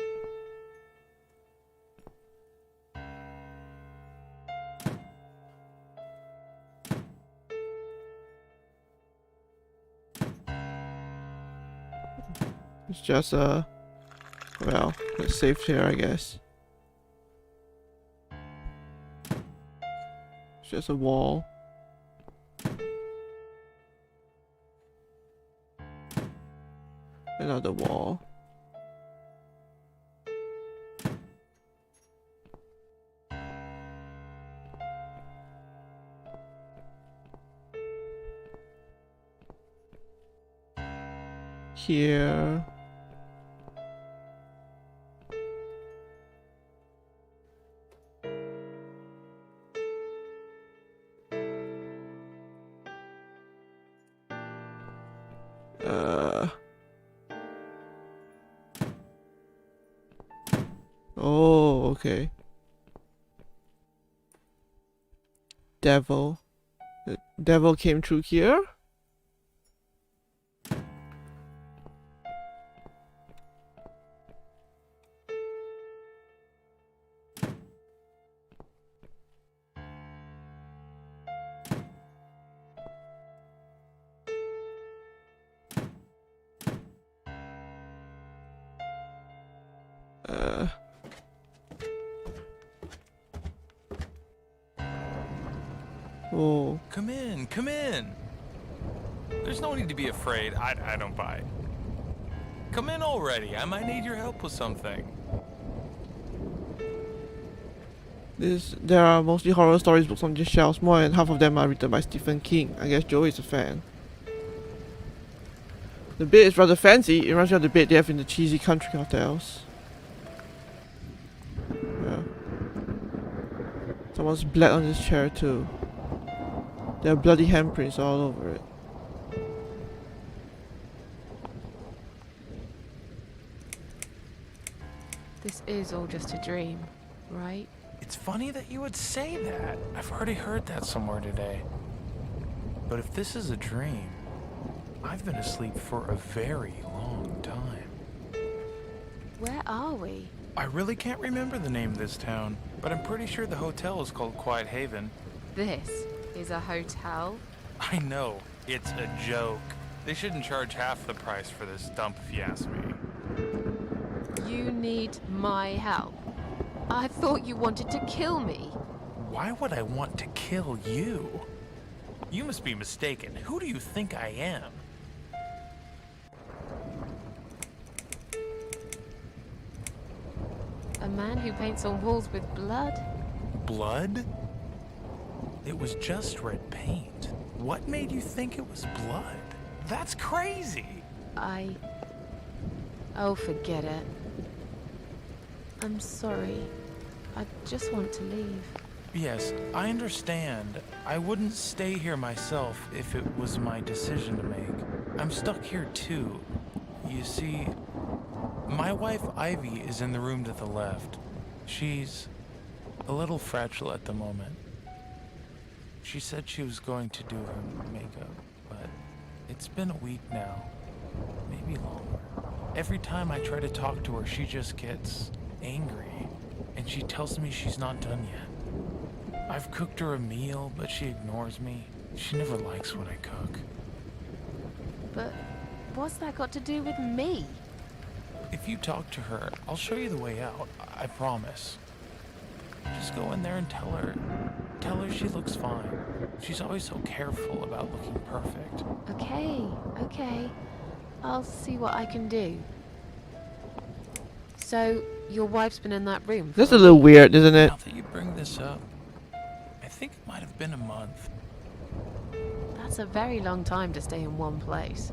Speaker 1: It's just a Well, it's safe here, I guess. It's just a wall. Another wall. Here. Oh, okay. Devil. The devil came through here? Oh.
Speaker 7: Come in, come in. There's no need to be afraid. I don't bite. Come in already. I might need your help with something.
Speaker 1: There are mostly horror stories books on these shelves. More than half of them are written by Stephen King. I guess Joe is a fan. The bed is rather fancy. It reminds me of the bed they have in the cheesy country hotels. Yeah. Someone's blood on this chair too. There are bloody handprints all over it.
Speaker 2: This is all just a dream, right?
Speaker 7: It's funny that you would say that. I've already heard that somewhere today. But if this is a dream, I've been asleep for a very long time.
Speaker 2: Where are we?
Speaker 7: I really can't remember the name of this town, but I'm pretty sure the hotel is called Quiet Haven.
Speaker 2: This is a hotel?
Speaker 7: I know, it's a joke. They shouldn't charge half the price for this dump if you ask me.
Speaker 2: You need my help. I thought you wanted to kill me.
Speaker 7: Why would I want to kill you? You must be mistaken. Who do you think I am?
Speaker 2: A man who paints on walls with blood?
Speaker 7: Blood? It was just red paint. What made you think it was blood? That's crazy.
Speaker 2: Oh, forget it. I'm sorry. I just want to leave.
Speaker 7: Yes, I understand. I wouldn't stay here myself if it was my decision to make. I'm stuck here too. You see, my wife Ivy is in the room to the left. She's a little fragile at the moment. She said she was going to do her makeup, but it's been a week now, maybe longer. Every time I try to talk to her, she just gets angry, and she tells me she's not done yet. I've cooked her a meal, but she ignores me. She never likes when I cook.
Speaker 2: But what's that got to do with me?
Speaker 7: If you talk to her, I'll show you the way out. I promise. Just go in there and tell her she looks fine. She's always so careful about looking perfect.
Speaker 2: Okay. I'll see what I can do. So, your wife's been in that room for
Speaker 1: That's a little weird, isn't it?
Speaker 7: Now that you bring this up, I think it might have been a month.
Speaker 2: That's a very long time to stay in one place.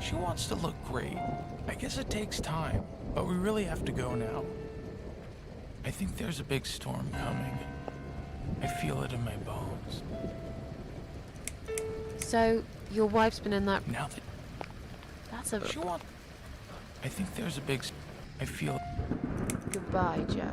Speaker 7: She wants to look great. I guess it takes time, but we really have to go now. I think there's a big storm coming. I feel it in my bones.
Speaker 2: So, your wife's been in that...
Speaker 7: Now that
Speaker 2: That's a...
Speaker 7: she wants... I think there's a big... I feel...
Speaker 2: Goodbye, Joe.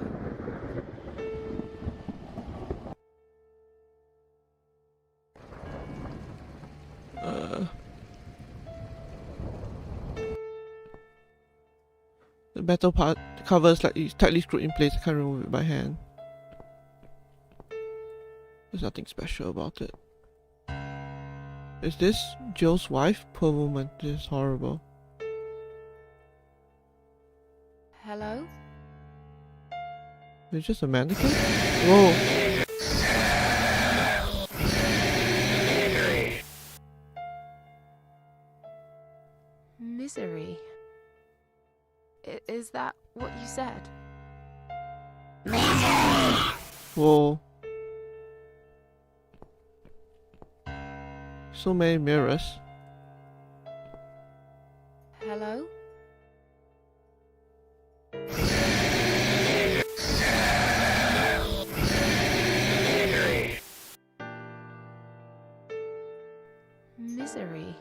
Speaker 1: The metal part, the cover is like tightly screwed in place. I can't remove it by hand. There's nothing special about it. Is this Joe's wife? Poor woman, this is horrible.
Speaker 2: Hello?
Speaker 1: It's just a mannequin? Whoa.
Speaker 2: Misery. Is that what you said?
Speaker 1: Whoa. So many mirrors.
Speaker 2: Hello? Misery.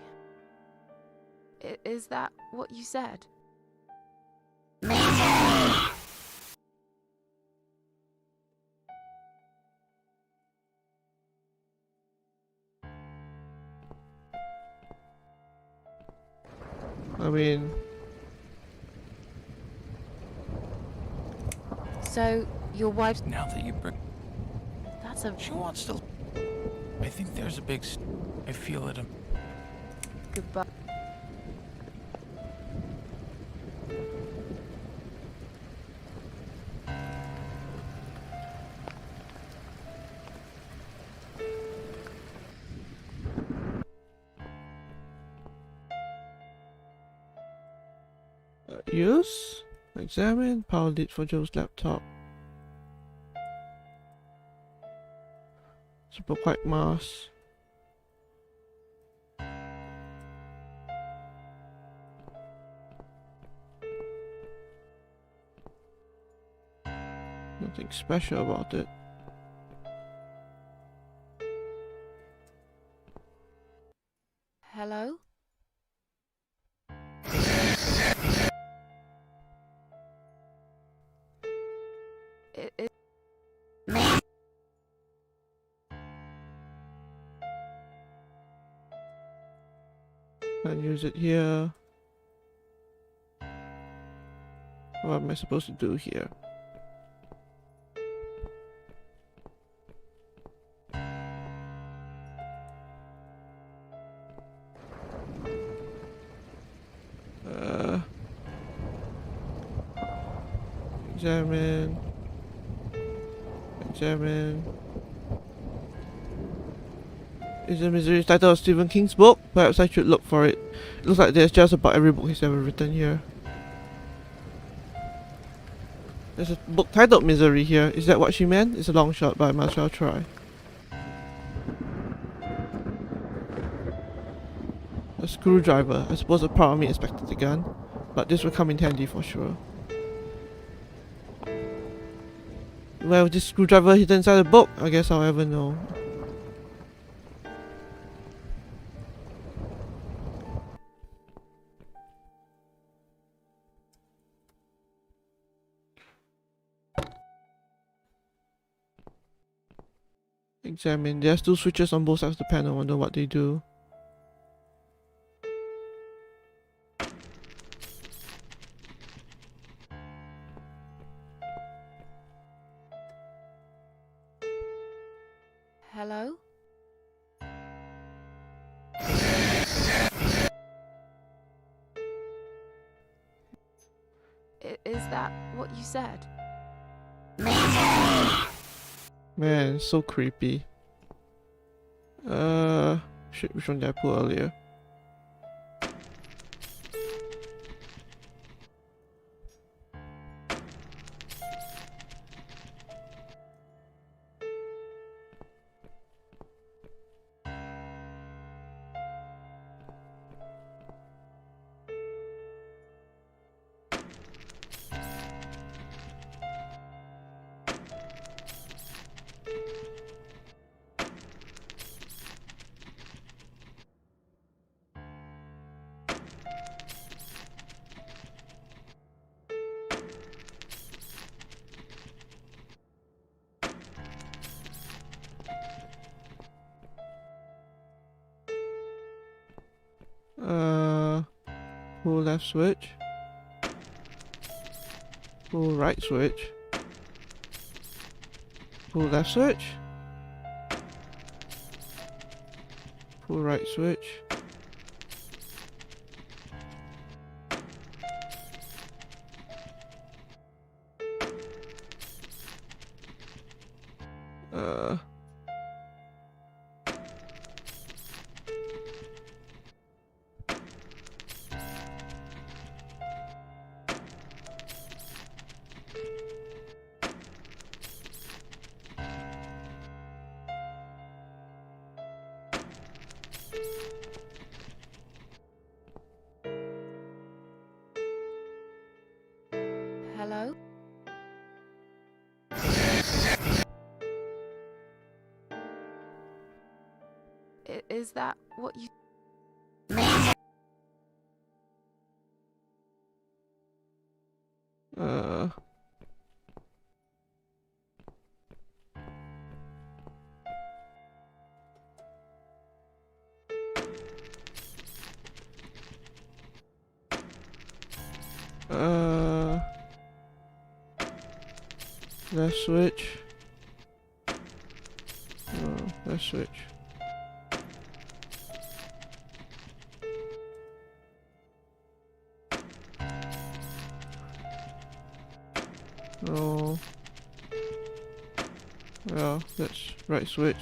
Speaker 2: Is that what you said?
Speaker 1: I mean,
Speaker 2: So, your wife's...
Speaker 7: Now that you bring...
Speaker 2: That's a
Speaker 7: She wants to... I think there's a big... I feel it...
Speaker 2: goodbye.
Speaker 1: use? Examine? Power lead for Joe's laptop. Super quiet mask. Nothing special about it.
Speaker 2: Hello? It...
Speaker 1: Can't use it here. What am I supposed to do here? Examine. Examine. Is the Misery title of Stephen King's book? Perhaps I should look for it. It looks like there's just about every book he's ever written here. There's a book titled Misery here. Is that what she meant? It's a long shot, but I might as well try. A screwdriver. I suppose a part of me expected a gun, but this will come in handy for sure. Well, this screwdriver hidden inside the book, I guess I'll ever know. Examine. There's two switches on both sides of the panel. I wonder what they do.
Speaker 2: Hello? Is that what you said?
Speaker 1: Man, so creepy. Shit, which one did I pull earlier? Pull left switch. Pull right switch. Pull left switch. Pull right switch.
Speaker 2: Hello? Is that what you...
Speaker 1: Uh. Let's switch. Let's switch. Oh. Yeah, let's right switch.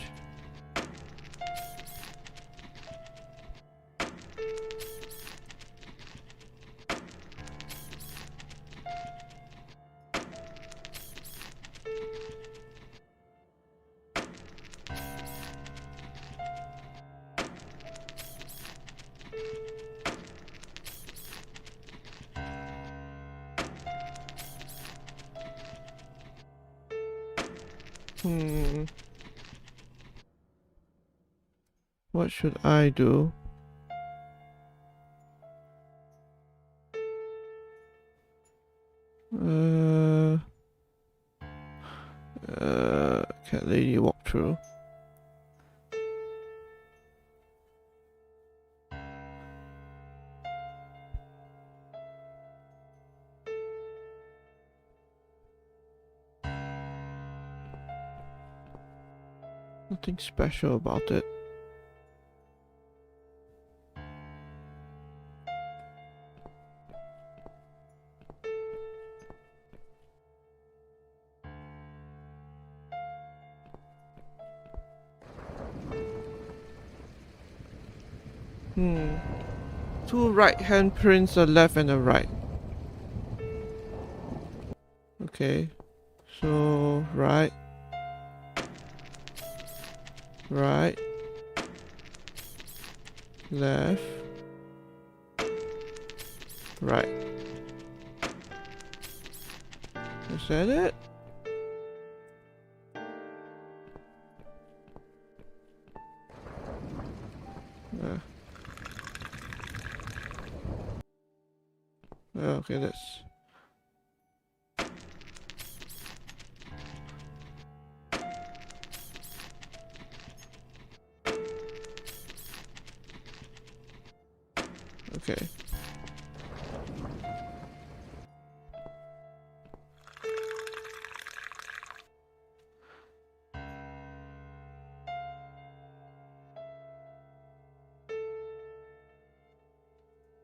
Speaker 1: What should I do? Cat lady walk through. Nothing special about it. Two right handprints, a left and a right. Okay. So right. Right. Left. Right. Is that it? Okay, let's... Okay.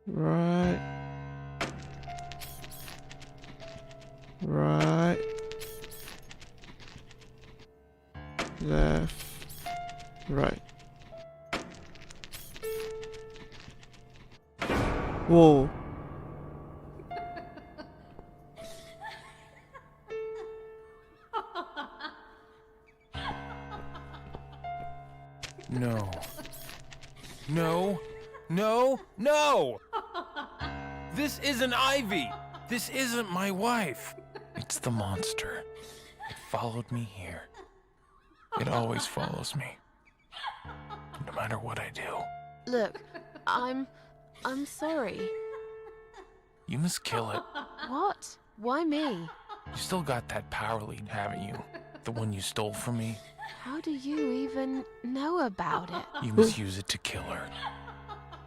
Speaker 1: Right. Right. Left. Right. Whoa.
Speaker 7: No. No. No. No! This isn't Ivy! This isn't my wife! It's the monster. It followed me here. It always follows me. No matter what I do.
Speaker 2: Look, I'm sorry.
Speaker 7: You must kill it.
Speaker 2: What? Why me?
Speaker 7: You still got that power lead, haven't you? The one you stole from me?
Speaker 2: How do you even know about it?
Speaker 7: You must use it to kill her.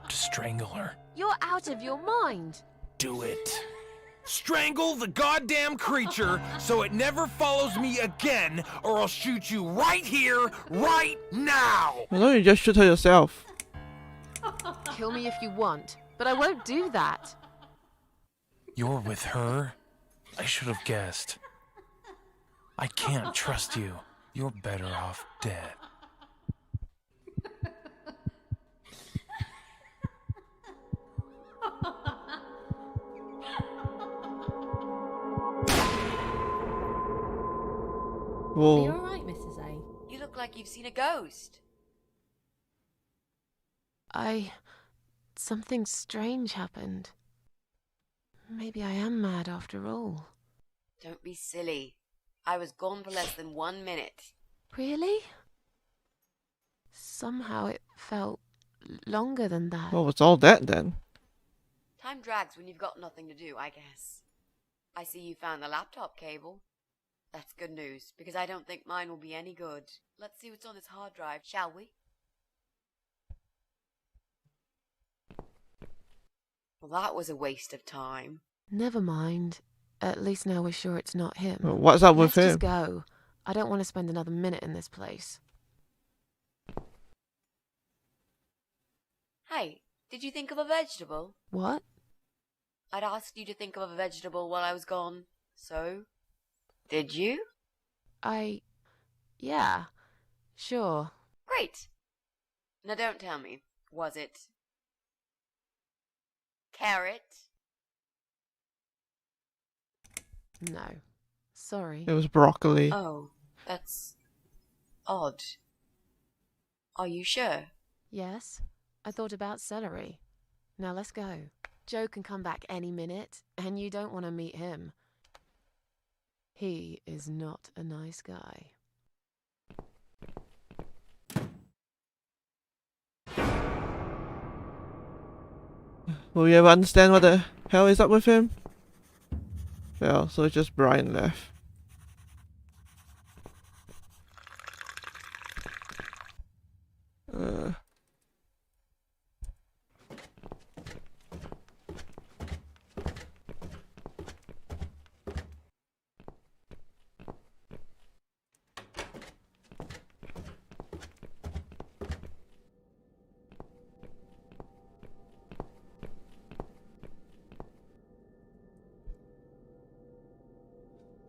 Speaker 7: To strangle her.
Speaker 2: You're out of your mind.
Speaker 7: Do it. Strangle the goddamn creature so it never follows me again, or I'll shoot you right here, right now!
Speaker 1: Why don't you just shoot her yourself?
Speaker 2: Kill me if you want, but I won't do that.
Speaker 7: You're with her? I should have guessed. I can't trust you. You're better off dead.
Speaker 1: Whoa.
Speaker 8: Are you alright, Mrs. A?
Speaker 3: You look like you've seen a ghost.
Speaker 2: Something strange happened. Maybe I am mad after all.
Speaker 3: Don't be silly. I was gone for less than 1 minute.
Speaker 2: Really? Somehow it felt longer than that.
Speaker 1: What was all that then?
Speaker 3: Time drags when you've got nothing to do, I guess. I see you found the laptop cable. That's good news, because I don't think mine will be any good. Let's see what's on this hard drive, shall we? Well, that was a waste of time.
Speaker 2: Never mind. At least now we're sure it's not him.
Speaker 1: Well, what's up with
Speaker 2: Let's just
Speaker 1: him?
Speaker 2: go. I don't want to spend another minute in this place.
Speaker 3: Hey, did you think of a vegetable?
Speaker 2: What?
Speaker 3: I'd asked you to think of a vegetable while I was gone. So, did you?
Speaker 2: Yeah, sure.
Speaker 3: Great. Now don't tell me. Was it carrot?
Speaker 2: No. Sorry.
Speaker 1: It was broccoli.
Speaker 3: Oh, that's odd. Are you sure?
Speaker 2: Yes, I thought about celery. Now let's go. Joe can come back any minute, and you don't want to meet him. He is not a nice guy.
Speaker 1: Will you ever understand what the hell is up with him? Well, so it's just Brian left.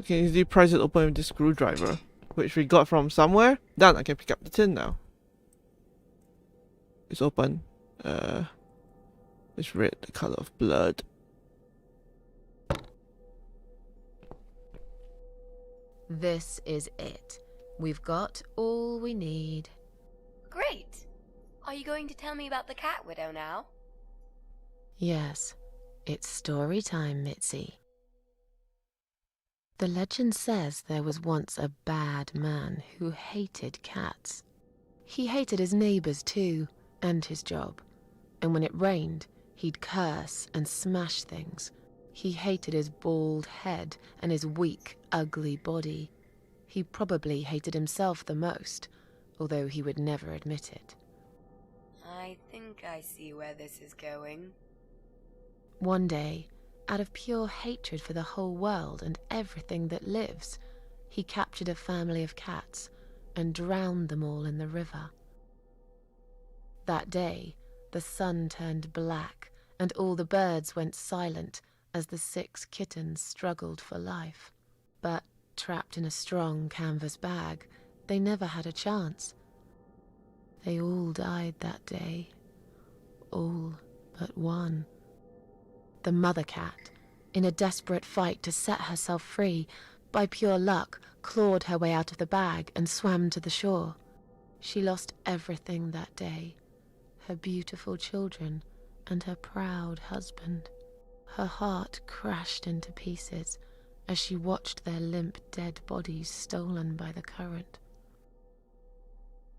Speaker 1: Okay, the price is open with this screwdriver, which we got from somewhere. Done, I can pick up the tin now. It's open. It's red, the color of blood.
Speaker 2: This is it. We've got all we need.
Speaker 3: Great. Are you going to tell me about the cat widow now?
Speaker 2: Yes, it's story time, Mitzi. The legend says there was once a bad man who hated cats. He hated his neighbors too, and his job. And when it rained, he'd curse and smash things. He hated his bald head and his weak, ugly body. He probably hated himself the most, although he would never admit it.
Speaker 3: I think I see where this is going.
Speaker 2: One day, out of pure hatred for the whole world and everything that lives, he captured a family of cats and drowned them all in the river. That day, the sun turned black and all the birds went silent as the 6 kittens struggled for life. But trapped in a strong canvas bag, they never had a chance. They all died that day. All but one. The mother cat, in a desperate fight to set herself free, by pure luck, clawed her way out of the bag and swam to the shore. She lost everything that day. Her beautiful children and her proud husband. Her heart crashed into pieces as she watched their limp dead bodies stolen by the current.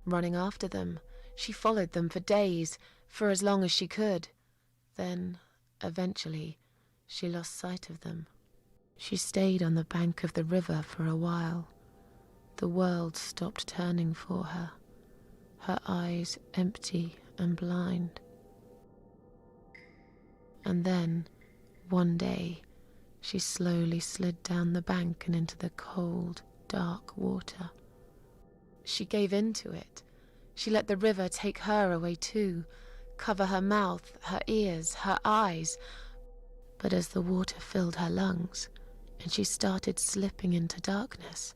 Speaker 2: Running after them, she followed them for days, for as long as she could. Then, eventually, she lost sight of them. She stayed on the bank of the river for a while. The world stopped turning for her, her eyes empty and blind. And then, one day, she slowly slid down the bank and into the cold, dark water. She gave in to it. She let the river take her away too, cover her mouth, her ears, her eyes. But as the water filled her lungs, and she started slipping into darkness,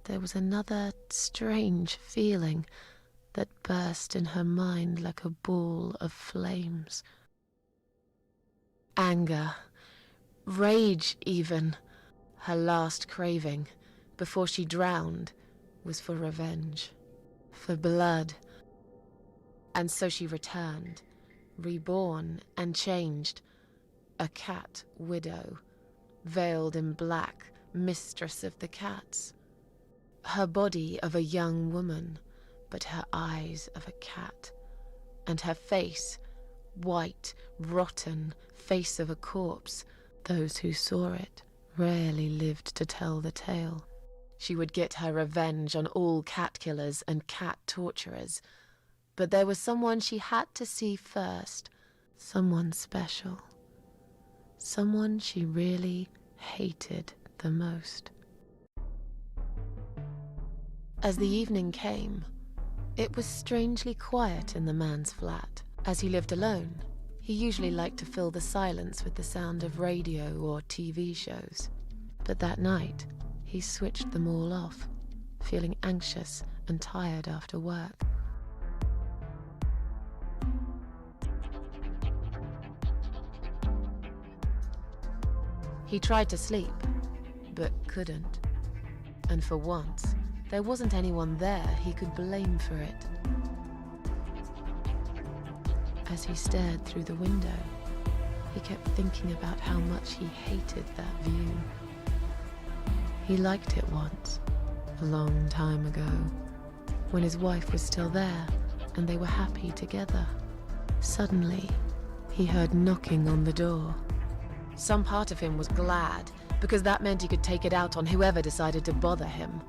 Speaker 2: there was another strange feeling that burst in her mind like a ball of flames. Anger, rage even. Her last craving, before she drowned, was for revenge, for blood. And so she returned, reborn and changed. A cat widow, veiled in black, mistress of the cats. Her body of a young woman, but her eyes of a cat. And her face, white, rotten, face of a corpse. Those who saw it rarely lived to tell the tale. She would get her revenge on all cat killers and cat torturers. But there was someone she had to see first. Someone special. Someone she really hated the most. As the evening came, it was strangely quiet in the man's flat. As he lived alone, he usually liked to fill the silence with the sound of radio or TV shows. But that night, he switched them all off, feeling anxious and tired after work. He tried to sleep, but couldn't. And for once, there wasn't anyone there he could blame for it. As he stared through the window, he kept thinking about how much he hated that view. He liked it once, a long time ago, when his wife was still there and they were happy together. Suddenly, he heard knocking on the door. Some part of him was glad, because that meant he could take it out on whoever decided to bother him.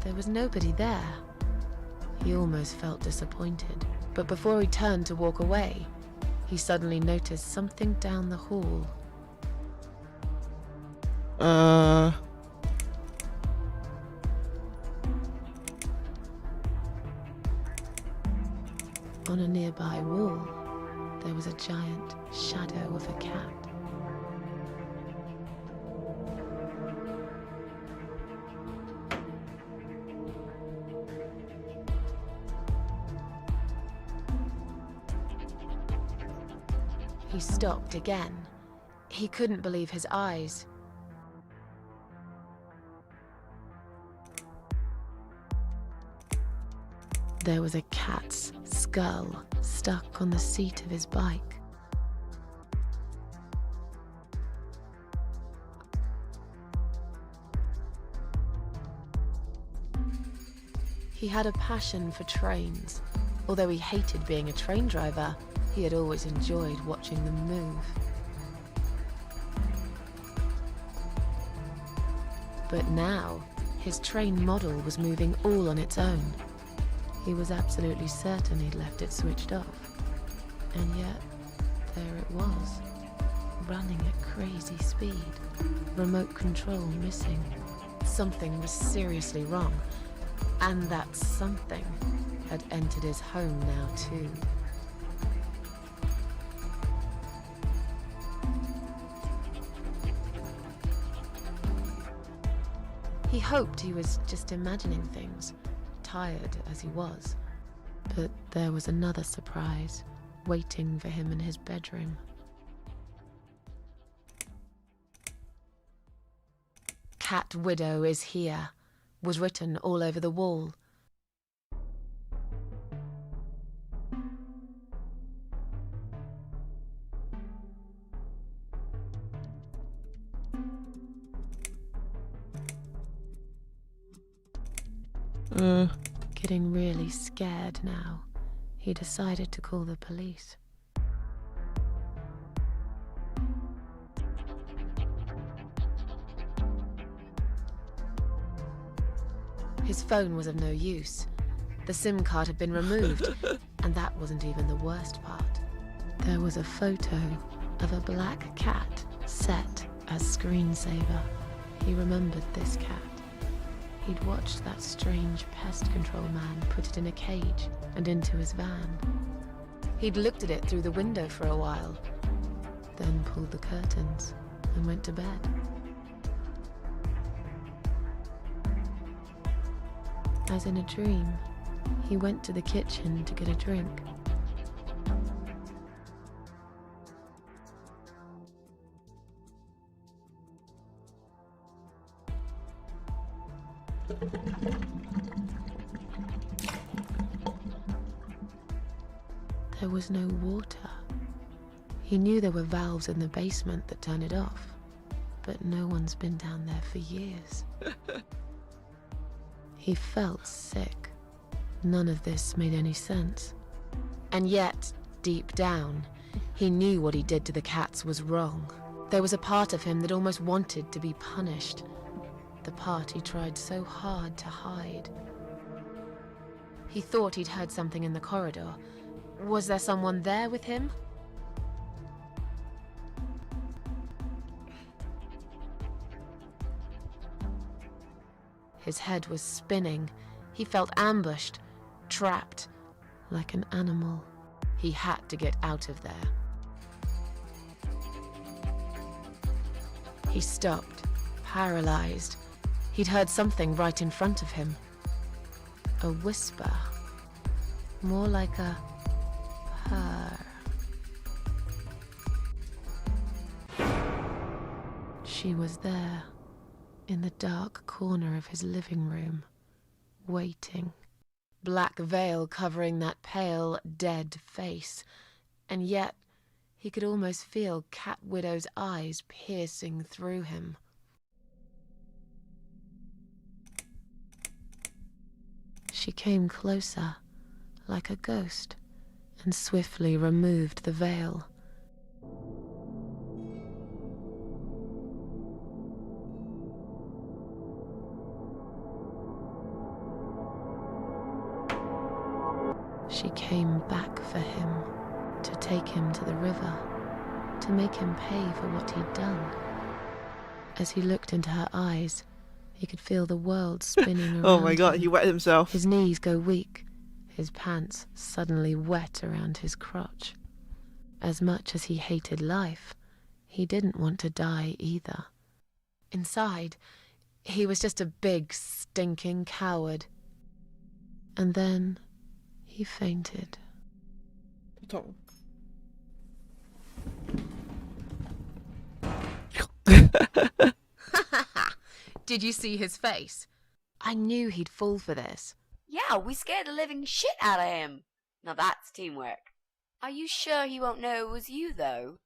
Speaker 2: There was nobody there. He almost felt disappointed, but before he turned to walk away, he suddenly noticed something down the hall. On a nearby wall, there was a giant shadow of a cat. He stopped again. He couldn't believe his eyes. There was a cat's skull stuck on the seat of his bike. He had a passion for trains. Although he hated being a train driver, he had always enjoyed watching them move. But now, his train model was moving all on its own. He was absolutely certain he'd left it switched off. And yet, there it was, running at crazy speed, remote control missing. Something was seriously wrong, and that something had entered his home now too. He hoped he was just imagining things, tired as he was. But there was another surprise waiting for him in his bedroom. "Cat Widow is here," was written all over the wall. Getting really scared now, he decided to call the police. His phone was of no use. The SIM card had been removed, and that wasn't even the worst part. There was a photo of a black cat set as screensaver. He remembered this cat. He'd watched that strange pest control man put it in a cage and into his van. He'd looked at it through the window for a while, then pulled the curtains and went to bed. As in a dream, He went to the kitchen to get a drink. There was no water. He knew there were valves in the basement that turned it off, but no one's been down there for years. He felt sick. None of this made any sense. And yet, deep down, he knew what he did to the cats was wrong. There was a part of him that almost wanted to be punished. The part he tried so hard to hide. He thought he'd heard something in the corridor. Was there someone there with him? His head was spinning. He felt ambushed, trapped, like an animal. He had to get out of there. He stopped, paralyzed. He'd heard something right in front of him. A whisper. More like a purr. She was there, in the dark corner of his living room, waiting. Black veil covering that pale, dead face. And yet, he could almost feel Cat Widow's eyes piercing through him. She came closer, like a ghost, and swiftly removed the veil. She came back for him, to take him to the river, to make him pay for what he'd done. As he looked into her eyes, he could feel the world spinning around
Speaker 1: Oh my god,
Speaker 2: him.
Speaker 1: he wet himself.
Speaker 2: His knees go weak, his pants suddenly wet around his crotch. As much as he hated life, he didn't want to die either. Inside, he was just a big, stinking coward. And then he fainted.
Speaker 1: Tom.
Speaker 2: Did you see his face? I knew he'd fall for this.
Speaker 3: Yeah, we scared the living shit out of him. Now that's teamwork. Are you sure he won't know it was you, though?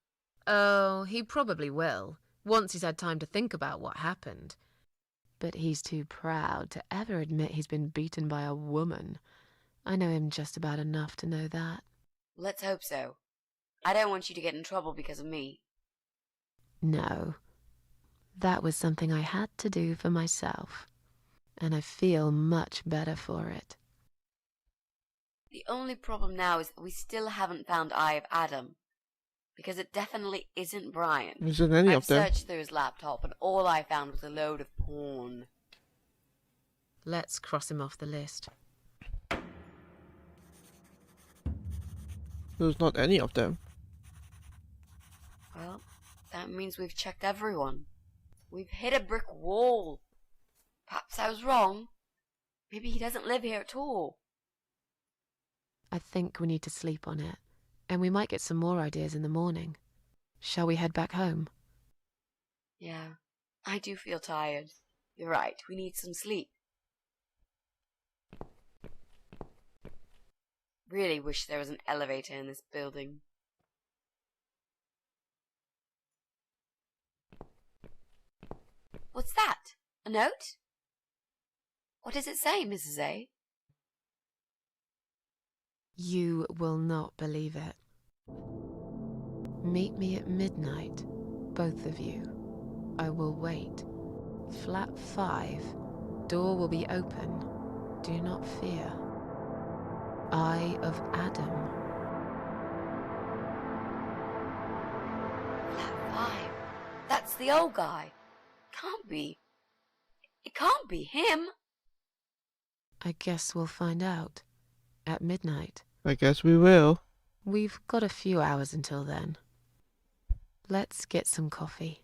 Speaker 2: Oh, he probably will, once he's had time to think about what happened. But he's too proud to ever admit he's been beaten by a woman. I know him just about enough to know that.
Speaker 3: Let's hope so. I don't want you to get in trouble because of me.
Speaker 2: No. That was something I had to do for myself. And I feel much better for it.
Speaker 3: The only problem now is that we still haven't found Eye of Adam. Because it definitely isn't Brian.
Speaker 1: Isn't any
Speaker 3: I've
Speaker 1: of them.
Speaker 3: searched through his laptop and all I found was a load of porn.
Speaker 2: Let's cross him off the list.
Speaker 1: There's not any of them.
Speaker 3: Well, that means we've checked everyone. We've hit a brick wall. Perhaps I was wrong. Maybe he doesn't live here at all.
Speaker 2: I think we need to sleep on it, and we might get some more ideas in the morning. Shall we head back home?
Speaker 3: Yeah, I do feel tired. You're right, we need some sleep. Really wish there was an elevator in this building. What's that? A note? What does it say, Mrs. A?
Speaker 2: You will not believe it. Meet me at midnight, both of you. I will wait. Flat 5. Door will be open. Do not fear. Eye of Adam.
Speaker 3: Flat 5. That's the old guy. Can't be. It can't be him.
Speaker 2: I guess we'll find out. At midnight.
Speaker 1: I guess we will.
Speaker 2: We've got a few hours until then. Let's get some coffee.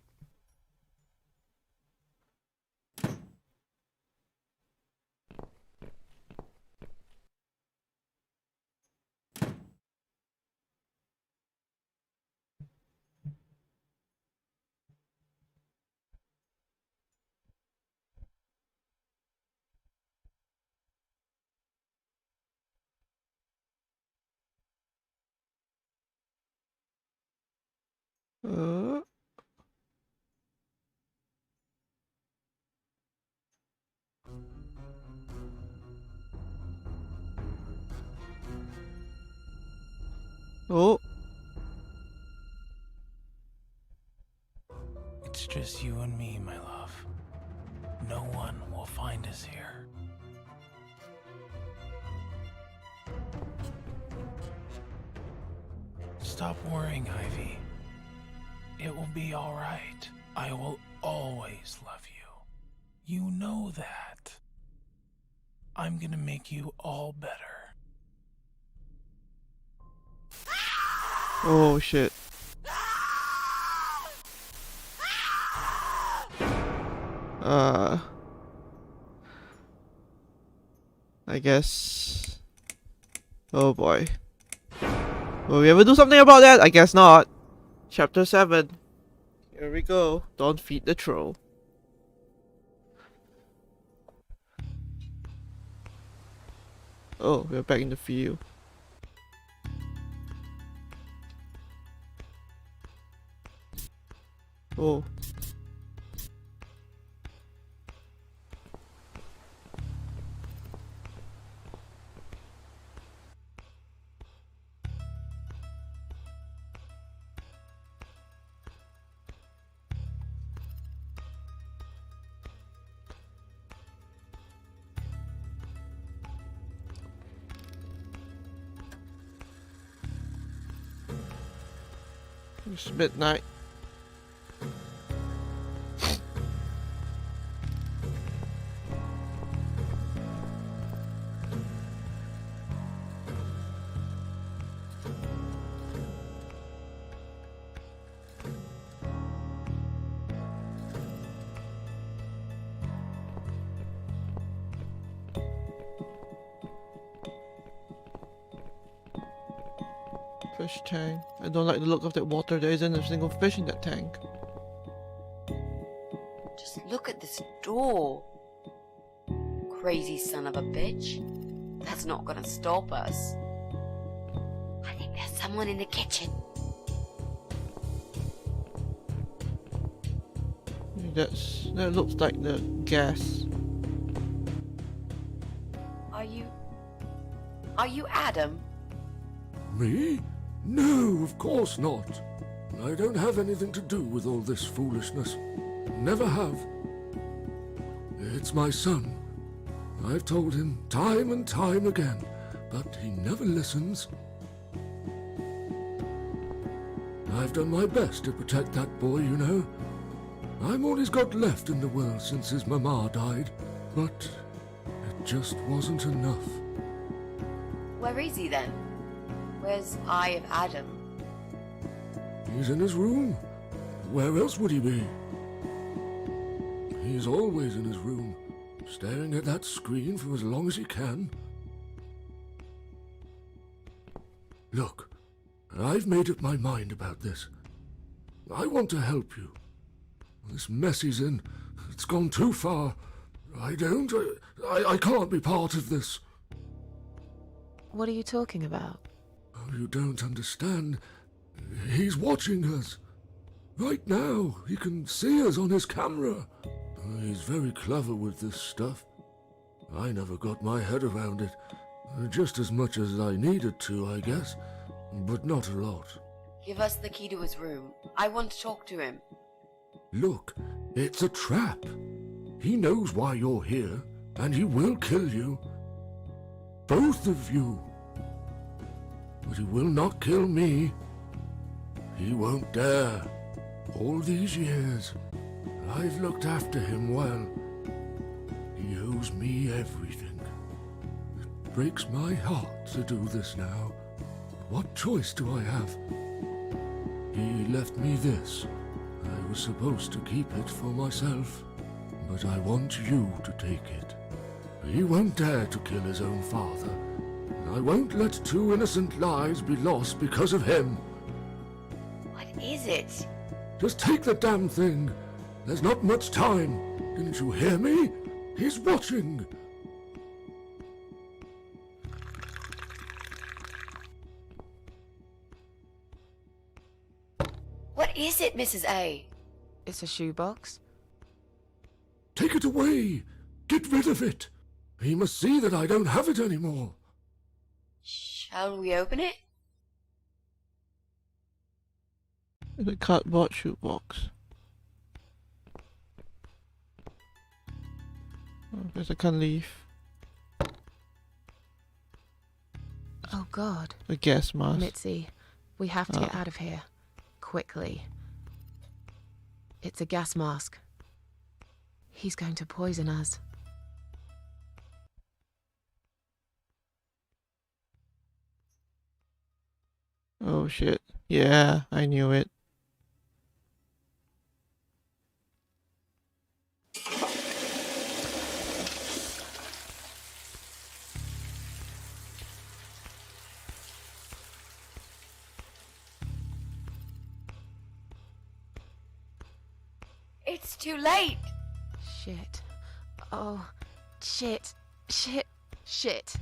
Speaker 1: Uh. Oh.
Speaker 7: It's just you and me, my love. No one will find us here. Stop worrying, Ivy. It will be all right. I will always love you. You know that. I'm gonna make you all better.
Speaker 1: Oh shit. I guess. Oh boy. Will we ever do something about that? I guess not. Chapter 7. Here we go. Don't feed the troll. Oh, we're back in the field. Oh. It's midnight. Fish tank. I don't like the look of that water. There isn't a single fish in that tank.
Speaker 3: Just look at this door. Crazy son of a bitch. That's not gonna stop us. I think there's someone in the kitchen.
Speaker 1: That looks like the gas.
Speaker 3: Are you Adam?
Speaker 8: Me? No, of course not. I don't have anything to do with all this foolishness. Never have. It's my son. I've told him time and time again, but he never listens. I've done my best to protect that boy, you know. I'm all he's got left in the world since his mama died, but it just wasn't enough.
Speaker 3: Where is he then? Where's Eye of Adam?
Speaker 8: He's in his room. Where else would he be? He's always in his room, staring at that screen for as long as he can. Look, I've made up my mind about this. I want to help you. This mess he's in, it's gone too far. I can't be part of this.
Speaker 2: What are you talking about?
Speaker 8: Oh, you don't understand. He's watching us. Right now, he can see us on his camera. He's very clever with this stuff. I never got my head around it. Just as much as I needed to, I guess. But not a lot.
Speaker 3: Give us the key to his room. I want to talk to him.
Speaker 8: Look, it's a trap. He knows why you're here, and he will kill you. Both of you. But he will not kill me. He won't dare. All these years, I've looked after him well. He owes me everything. It breaks my heart to do this now. What choice do I have? He left me this. I was supposed to keep it for myself, but I want you to take it. He won't dare to kill his own father, and I won't let 2 innocent lives be lost because of him.
Speaker 3: What is it?
Speaker 8: Just take the damn thing. There's not much time. Didn't you hear me? He's watching.
Speaker 3: What is it, Mrs. A?
Speaker 2: It's a shoebox.
Speaker 8: Take it away. Get rid of it. He must see that I don't have it anymore.
Speaker 3: Shall we open it?
Speaker 1: In a cardboard shoebox. Oh, guess I can't leave.
Speaker 2: Oh God.
Speaker 1: A gas mask.
Speaker 2: Mitzi, we have to get out of here. Quickly. It's a gas mask. He's going to poison us.
Speaker 1: Oh shit. Yeah, I knew it.
Speaker 3: It's too late.
Speaker 2: Shit. Oh, shit. Shit. Shit.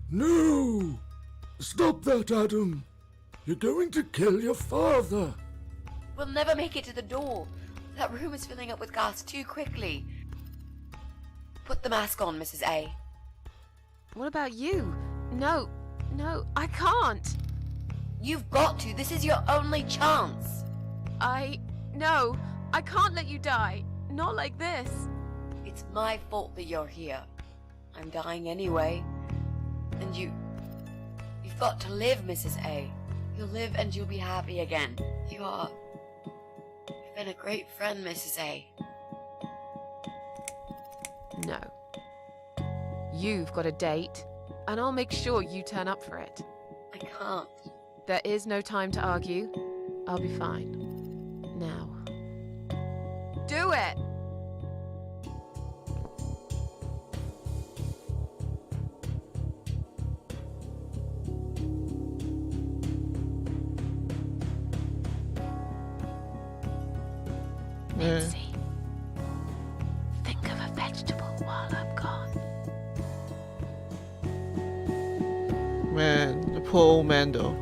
Speaker 8: No! Stop that, Adam. You're going to kill your father.
Speaker 3: We'll never make it to the door. That room is filling up with gas too quickly. Put the mask on, Mrs. A.
Speaker 2: What about you? No, I can't.
Speaker 3: You've got to. This is your only chance.
Speaker 2: No, I can't let you die. Not like this.
Speaker 3: It's my fault that you're here. I'm dying anyway. And you've got to live, Mrs. A. You'll live and you'll be happy again. You've been a great friend, Mrs. A.
Speaker 2: No. You've got a date, and I'll make sure you turn up for it.
Speaker 3: I can't.
Speaker 2: There is no time to argue. I'll be fine. Now. Do it! Nancy, think of a vegetable while I'm gone.
Speaker 1: Man, the poor old man though.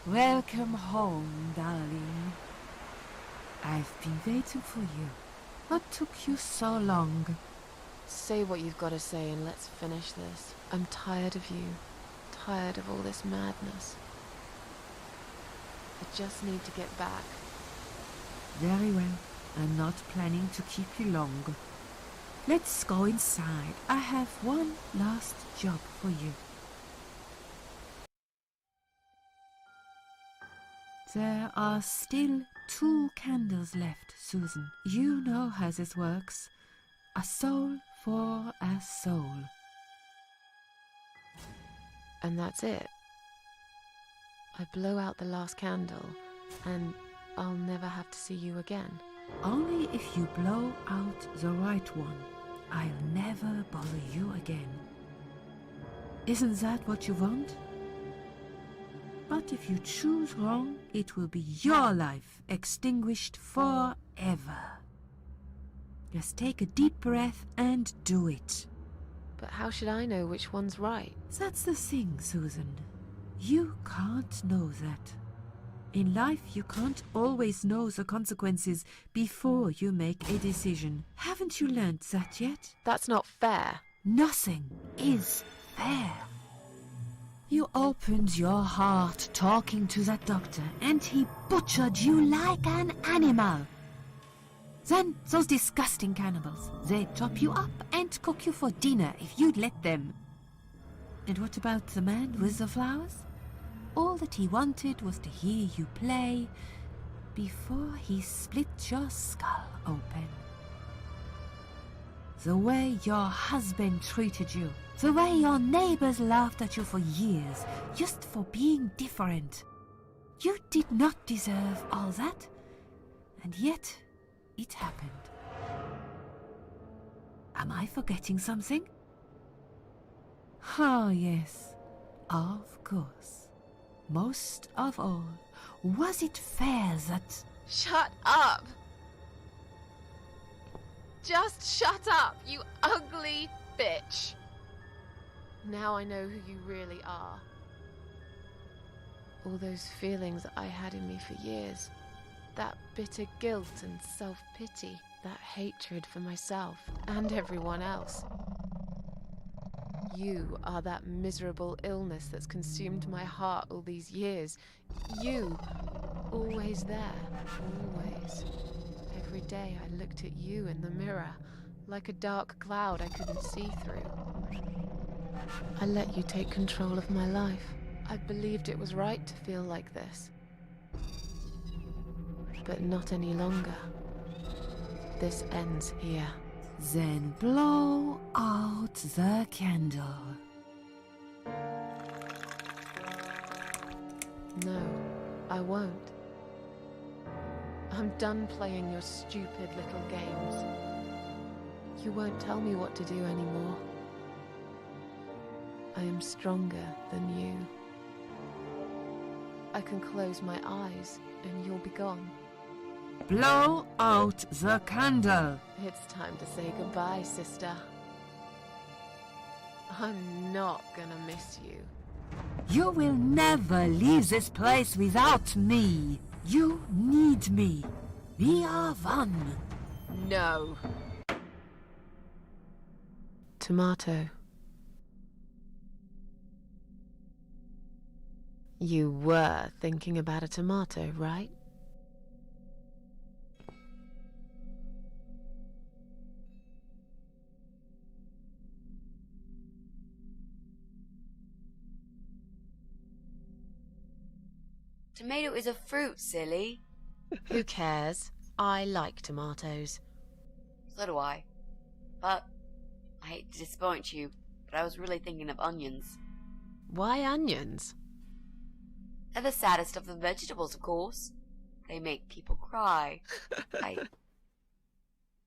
Speaker 9: Welcome home, darling. I've been waiting for you. What took you so long?
Speaker 2: Say what you've got to say and let's finish this. I'm tired of you. Tired of all this madness. I just need to get back.
Speaker 9: Very well. I'm not planning to keep you long. Let's go inside. I have one last job for you. There are still 2 candles left, Susan. You know how this works. A soul for a soul.
Speaker 2: And that's it. I blow out the last candle, and I'll never have to see you again.
Speaker 9: Only if you blow out the right one. I'll never bother you again. Isn't that what you want? But if you choose wrong, it will be your life extinguished forever. Just take a deep breath and do it.
Speaker 2: But how should I know which one's right?
Speaker 9: That's the thing, Susan. You can't know that. In life, you can't always know the consequences before you make a decision. Haven't you learned that yet?
Speaker 2: That's not fair.
Speaker 9: Nothing is fair. You opened your heart talking to that doctor, and he butchered you like an animal. Then those disgusting cannibals, they chop you up and cook you for dinner if you'd let them. And what about the man with the flowers? All that he wanted was to hear you play, before he split your skull open. The way your husband treated you, the way your neighbors laughed at you for years, just for being different. You did not deserve all that, and yet it happened. Am I forgetting something? Oh, yes, of course. Most of all, was it fair that...
Speaker 2: Shut up! Just shut up, you ugly bitch! Now I know who you really are. All those feelings that I had in me for years. That bitter guilt and self-pity. That hatred for myself and everyone else. You are that miserable illness that's consumed my heart all these years. You, always there, always. Every day I looked at you in the mirror, like a dark cloud I couldn't see through. I let you take control of my life. I believed it was right to feel like this. But not any longer. This ends here.
Speaker 9: Then blow out the candle.
Speaker 2: No, I won't. I'm done playing your stupid little games. You won't tell me what to do anymore. I am stronger than you. I can close my eyes and you'll be gone.
Speaker 9: Blow out the candle.
Speaker 2: It's time to say goodbye, sister. I'm not gonna miss you.
Speaker 9: You will never leave this place without me. You need me. We are one.
Speaker 2: No. Tomato. You were thinking about a tomato, right?
Speaker 3: Tomato is a fruit, silly.
Speaker 2: Who cares? I like tomatoes.
Speaker 3: So do I. But I hate to disappoint you, but I was really thinking of onions.
Speaker 2: Why onions?
Speaker 3: They're the saddest of the vegetables, of course. They make people cry.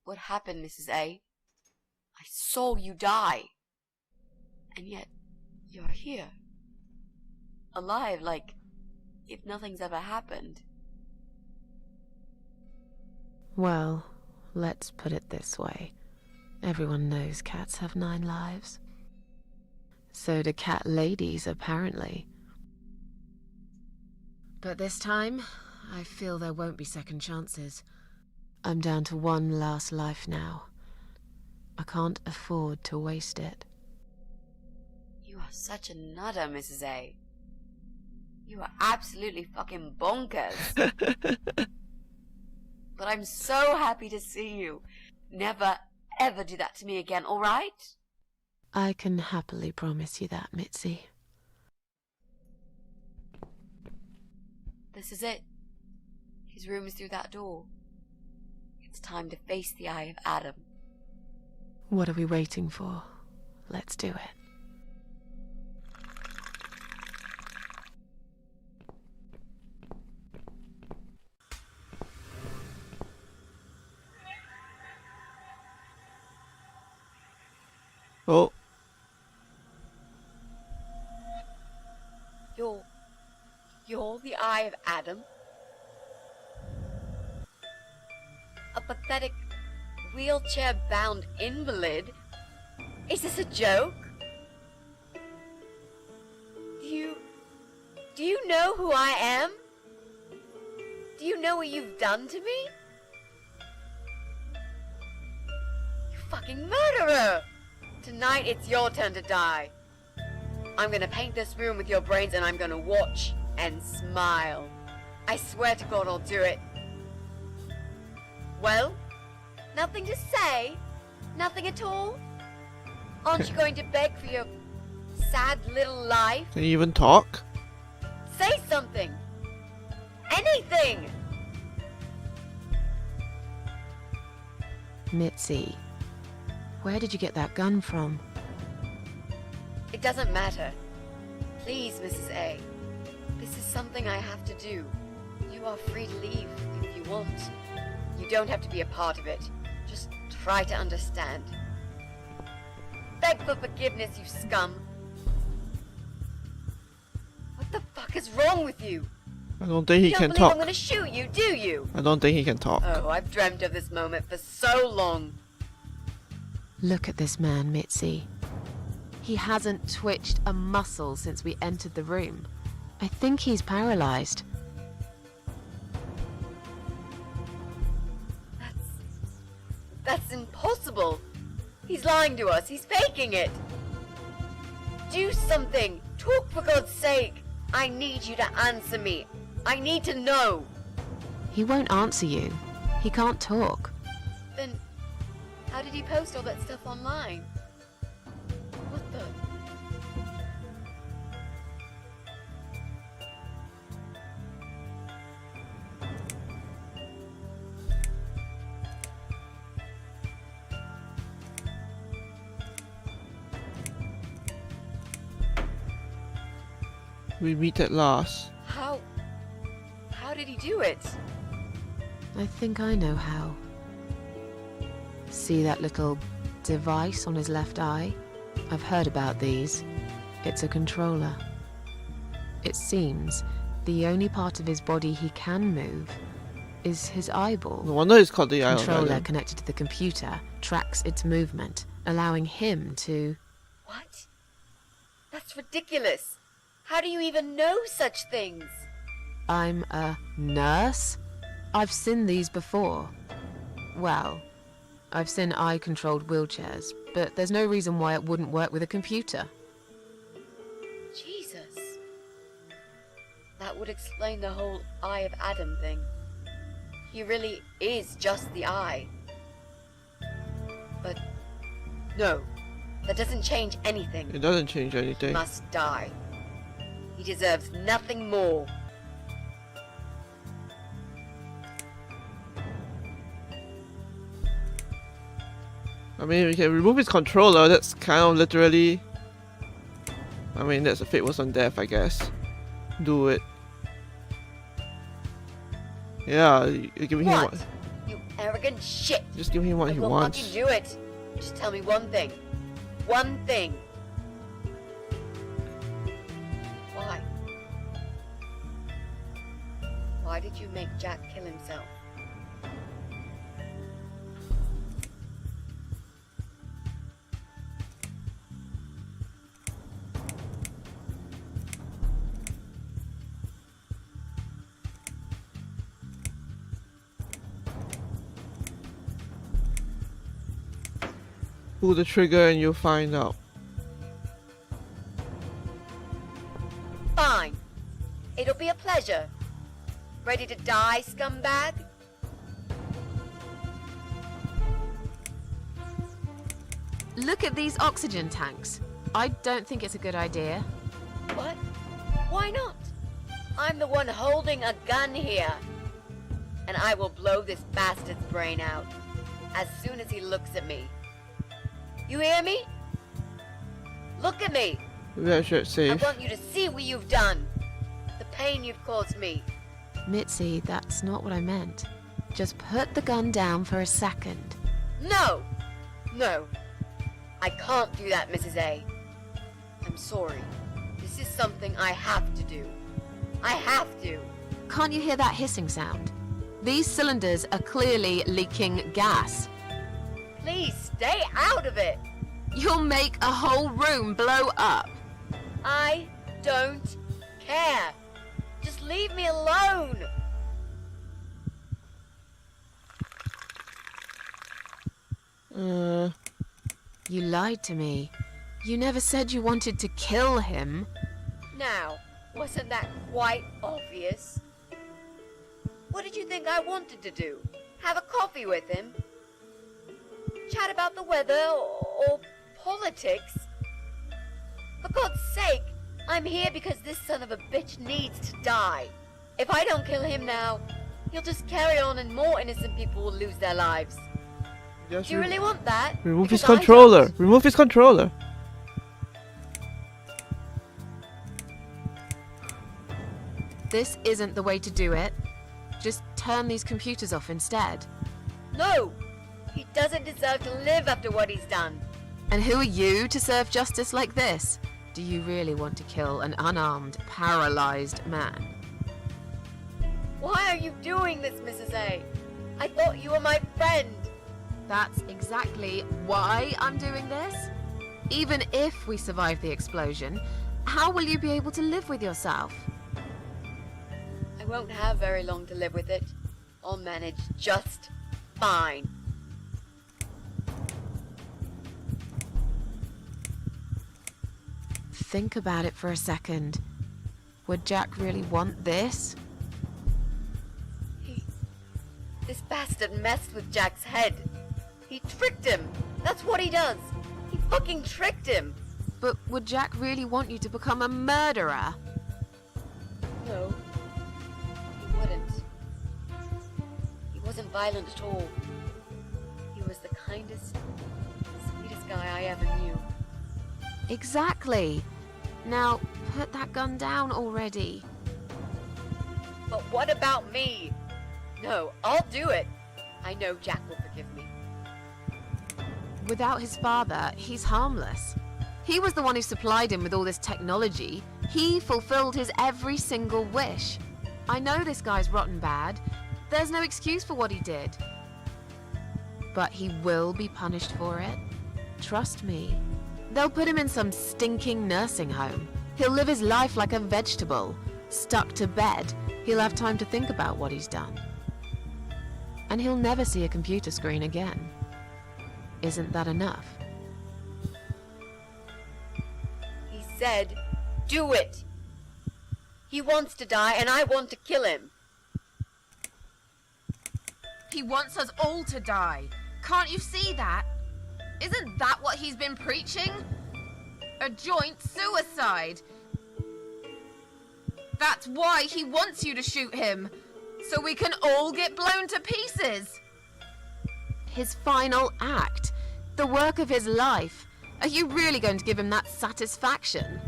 Speaker 3: What happened, Mrs. A? I saw you die. And yet, you're here. Alive, like if nothing's ever happened.
Speaker 2: Well, let's put it this way. Everyone knows cats have 9 lives. So do cat ladies, apparently. But this time, I feel there won't be second chances. I'm down to one last life now. I can't afford to waste it.
Speaker 3: You are such a nutter, Mrs. A. You are absolutely fucking bonkers. But I'm so happy to see you. Never, ever do that to me again, all right?
Speaker 2: I can happily promise you that, Mitzi.
Speaker 3: This is it. His room is through that door. It's time to face the eye of Adam.
Speaker 2: What are we waiting for? Let's do it.
Speaker 1: Oh.
Speaker 3: You're the eye of Adam? A pathetic, wheelchair-bound invalid? Is this a joke? Do you know who I am? Do you know what you've done to me? You fucking murderer! Tonight it's your turn to die. I'm gonna paint this room with your brains and I'm gonna watch and smile. I swear to God I'll do it. Well, nothing to say? Nothing at all? Aren't you going to beg for your sad little life?
Speaker 1: Can you even talk?
Speaker 3: Say something! Anything!
Speaker 2: Mitzi, where did you get that gun from?
Speaker 3: It doesn't matter. Please, Mrs. A. This is something I have to do. You are free to leave if you want. You don't have to be a part of it. Just try to understand. Beg for forgiveness, you scum. What the fuck is wrong with you?
Speaker 1: I don't think he
Speaker 3: You
Speaker 1: can
Speaker 3: don't believe
Speaker 1: talk.
Speaker 3: I'm gonna shoot you, do you?
Speaker 1: I don't think he can talk.
Speaker 3: Oh, I've dreamt of this moment for so long.
Speaker 2: Look at this man, Mitzi. He hasn't twitched a muscle since we entered the room. I think he's paralyzed.
Speaker 3: That's impossible. He's lying to us. He's faking it. Do something. Talk for God's sake. I need you to answer me. I need to know.
Speaker 2: He won't answer you. He can't talk.
Speaker 3: Then, how did he post all that stuff online? What the?
Speaker 1: We meet at last.
Speaker 3: How did he do it?
Speaker 2: I think I know how. See that little device on his left eye? I've heard about these. It's a controller. It seems the only part of his body he can move is his eyeball.
Speaker 1: No wonder it's called the Eye of
Speaker 2: Controller
Speaker 1: Adam.
Speaker 2: connected to the computer tracks its movement, allowing him to...
Speaker 3: What? That's ridiculous. How do you even know such things?
Speaker 2: I'm a nurse? I've seen these before. Well, I've seen eye-controlled wheelchairs, but there's no reason why it wouldn't work with a computer.
Speaker 3: Jesus. That would explain the whole Eye of Adam thing. He really is just the eye. But no, that doesn't change anything.
Speaker 1: It doesn't change
Speaker 3: He
Speaker 1: anything.
Speaker 3: must die. He deserves nothing more.
Speaker 1: I mean, we can remove his controller. That's kind of literally. I mean, that's a fate worse than death, I guess. Do it. Yeah, you're giving him
Speaker 3: What?
Speaker 1: what?
Speaker 3: You arrogant shit.
Speaker 1: Just give him what
Speaker 3: I
Speaker 1: he
Speaker 3: will
Speaker 1: wants.
Speaker 3: fucking do it. Just tell me one thing. One thing. Why? Why did you make Jack kill himself?
Speaker 1: Pull the trigger and you'll find out.
Speaker 3: Fine. It'll be a pleasure. Ready to die, scumbag?
Speaker 2: Look at these oxygen tanks. I don't think it's a good idea.
Speaker 3: What? Why not? I'm the one holding a gun here. And I will blow this bastard's brain out as soon as he looks at me. You hear me? Look at me.
Speaker 1: Maybe I should
Speaker 3: I
Speaker 1: save.
Speaker 3: want you to see what you've done. The pain you've caused me.
Speaker 2: Mitzi, that's not what I meant. Just put the gun down for a second.
Speaker 3: No! No. I can't do that, Mrs. A. I'm sorry. This is something I have to do. I have to.
Speaker 2: Can't you hear that hissing sound? These cylinders are clearly leaking gas.
Speaker 3: Please stay out of it.
Speaker 2: You'll make a whole room blow up.
Speaker 3: I don't care. Just leave me alone.
Speaker 2: You lied to me. You never said you wanted to kill him.
Speaker 3: Now, wasn't that quite obvious? What did you think I wanted to do? Have a coffee with him? Chat about the weather or politics? For God's sake, I'm here because this son of a bitch needs to die. If I don't kill him now, he'll just carry on and more innocent people will lose their lives.
Speaker 1: Just
Speaker 3: Do you really want that?
Speaker 1: remove his
Speaker 3: Because I
Speaker 1: controller.
Speaker 3: don't.
Speaker 1: Remove his controller.
Speaker 2: This isn't the way to do it. Just turn these computers off instead.
Speaker 3: No! He doesn't deserve to live after what he's done.
Speaker 2: And who are you to serve justice like this? Do you really want to kill an unarmed, paralyzed man?
Speaker 3: Why are you doing this, Mrs. A? I thought you were my friend.
Speaker 2: That's exactly why I'm doing this. Even if we survive the explosion, how will you be able to live with yourself?
Speaker 3: I won't have very long to live with it. I'll manage just fine.
Speaker 2: Think about it for a second. Would Jack really want this?
Speaker 3: This bastard messed with Jack's head. He tricked him. That's what he does. He fucking tricked him.
Speaker 2: But would Jack really want you to become a murderer?
Speaker 3: No. He wouldn't. He wasn't violent at all. He was the kindest, sweetest guy I ever knew.
Speaker 2: Exactly. Now, put that gun down already.
Speaker 3: But what about me? No, I'll do it. I know Jack will forgive me.
Speaker 2: Without his father, he's harmless. He was the one who supplied him with all this technology. He fulfilled his every single wish. I know this guy's rotten bad. There's no excuse for what he did. But he will be punished for it. Trust me. They'll put him in some stinking nursing home. He'll live his life like a vegetable. Stuck to bed. He'll have time to think about what he's done. And he'll never see a computer screen again. Isn't that enough?
Speaker 3: He said, do it. He wants to die and I want to kill him.
Speaker 2: He wants us all to die. Can't you see that? Isn't that what he's been preaching? A joint suicide. That's why he wants you to shoot him. So we can all get blown to pieces. His final act. The work of his life. Are you really going to give him that satisfaction?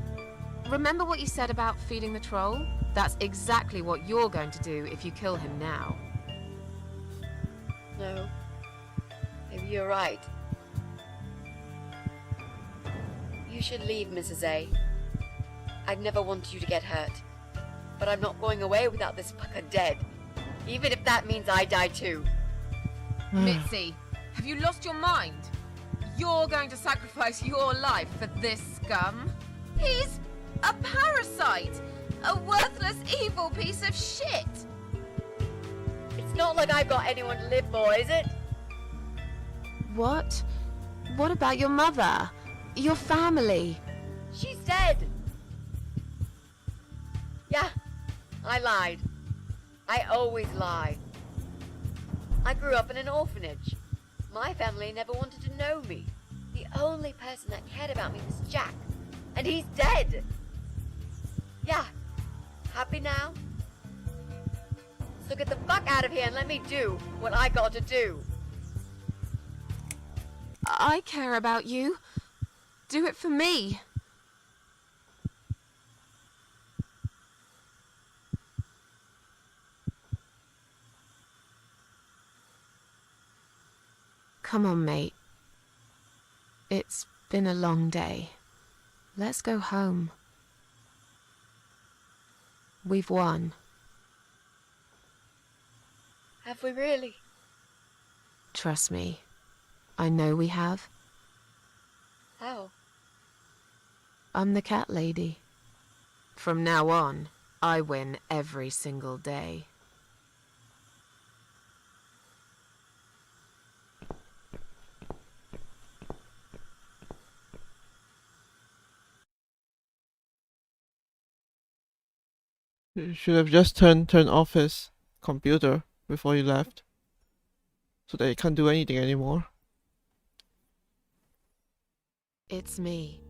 Speaker 2: Remember what you said about feeding the troll? That's exactly what you're going to do if you kill him now.
Speaker 3: No. Maybe you're right. You should leave, Mrs. A. I'd never want you to get hurt. But I'm not going away without this fucker dead. Even if that means I die too.
Speaker 2: Mitzi, have you lost your mind? You're going to sacrifice your life for this scum? He's a parasite! A worthless, evil piece of shit!
Speaker 3: It's not like I've got anyone to live for, is it?
Speaker 2: What? What about your mother? Your family?
Speaker 3: She's dead! Yeah, I lied. I always lie. I grew up in an orphanage. My family never wanted to know me. The only person that cared about me was Jack. And he's dead! Yeah, happy now? So get the fuck out of here and let me do what I got to do.
Speaker 2: I care about you. Do it for me. Come on, mate. It's been a long day. Let's go home. We've won.
Speaker 3: Have we really?
Speaker 2: Trust me. I know we have.
Speaker 3: How?
Speaker 2: I'm the cat lady. From now on, I win every single day.
Speaker 1: You should have just turned off his computer before you left, so that he can't do anything anymore.
Speaker 2: It's me,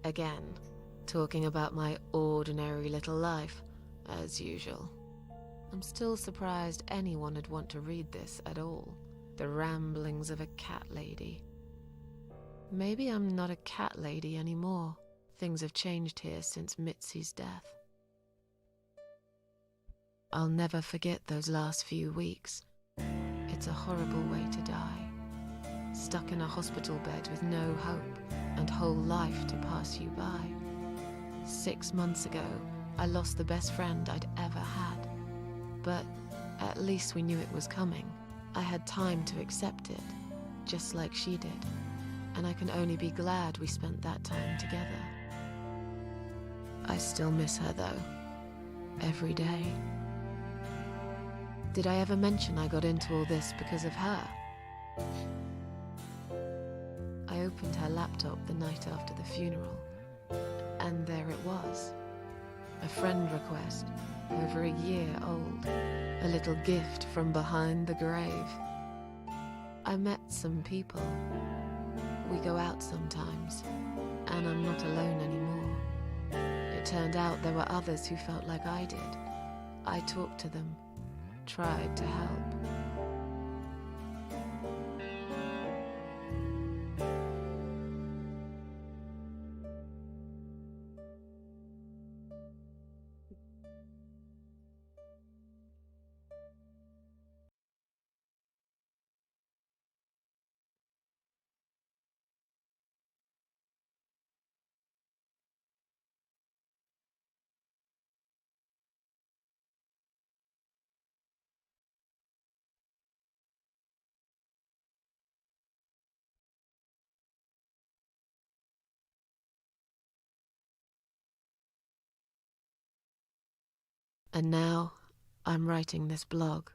Speaker 2: again, talking about my ordinary little life, as usual. I'm still surprised anyone would want to read this at all. the ramblings of a cat lady. Maybe I'm not a cat lady anymore. Things have changed here since Mitzi's death. I'll never forget those last few weeks. It's a horrible way to die. Stuck in a hospital bed with no hope and whole life to pass you by. 6 months ago, I lost the best friend I'd ever had. But at least we knew it was coming. I had time to accept it, just like she did. And I can only be glad we spent that time together. I still miss her though, every day. Did I ever mention I got into all this because of her? I opened her laptop the night after the funeral, and there it was. A friend request, over a year old. A little gift from behind the grave. I met some people. We go out sometimes, and I'm not alone anymore. It turned out there were others who felt like I did. I talked to them, tried to help. And now, I'm writing this blog.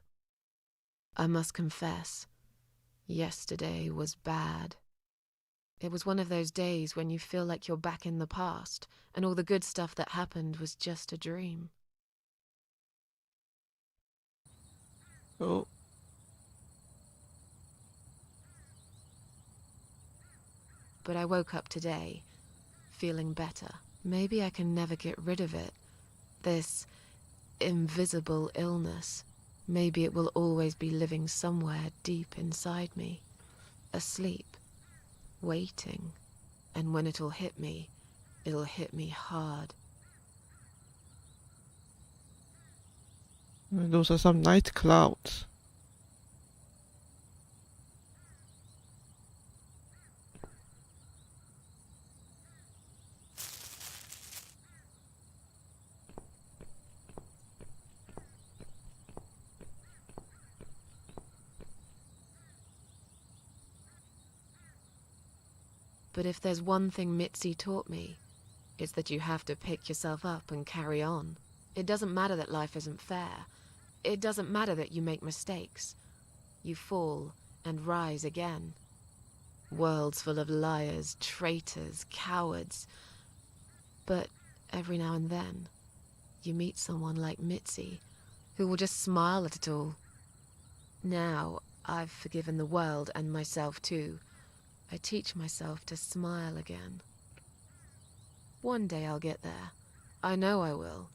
Speaker 2: I must confess, yesterday was bad. It was one of those days when you feel like you're back in the past, and all the good stuff that happened was just a dream.
Speaker 1: Oh.
Speaker 2: But I woke up today, feeling better. Maybe I can never get rid of it. This invisible illness. Maybe it will always be living somewhere deep inside me, asleep, waiting, and when it'll hit me hard.
Speaker 1: Those are some night clouds.
Speaker 2: But if there's one thing Mitzi taught me, it's that you have to pick yourself up and carry on. It doesn't matter that life isn't fair. It doesn't matter that you make mistakes. You fall and rise again. Worlds full of liars, traitors, cowards. But every now and then, you meet someone like Mitzi, who will just smile at it all. Now, I've forgiven the world and myself too. I teach myself to smile again. One day I'll get there. I know I will.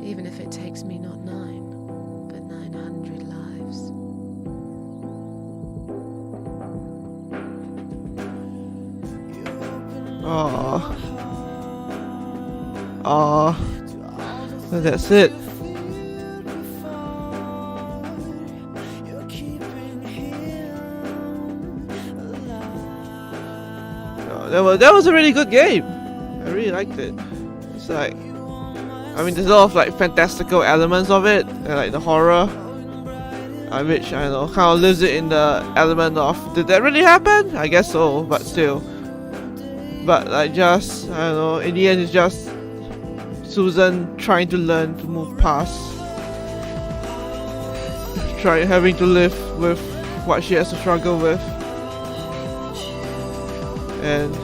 Speaker 2: Even if it takes me not 9, but 900 lives.
Speaker 1: Aww. Aww. That's it. That was a really good game. I really liked it. It's like, I mean, there's a lot of like fantastical elements of it, and like the horror, which I don't know kind of lives it in the element of, did that really happen? I guess so, but still. But like just, I don't know, in the end it's just Susan trying to learn to move past, having to live with what she has to struggle with. And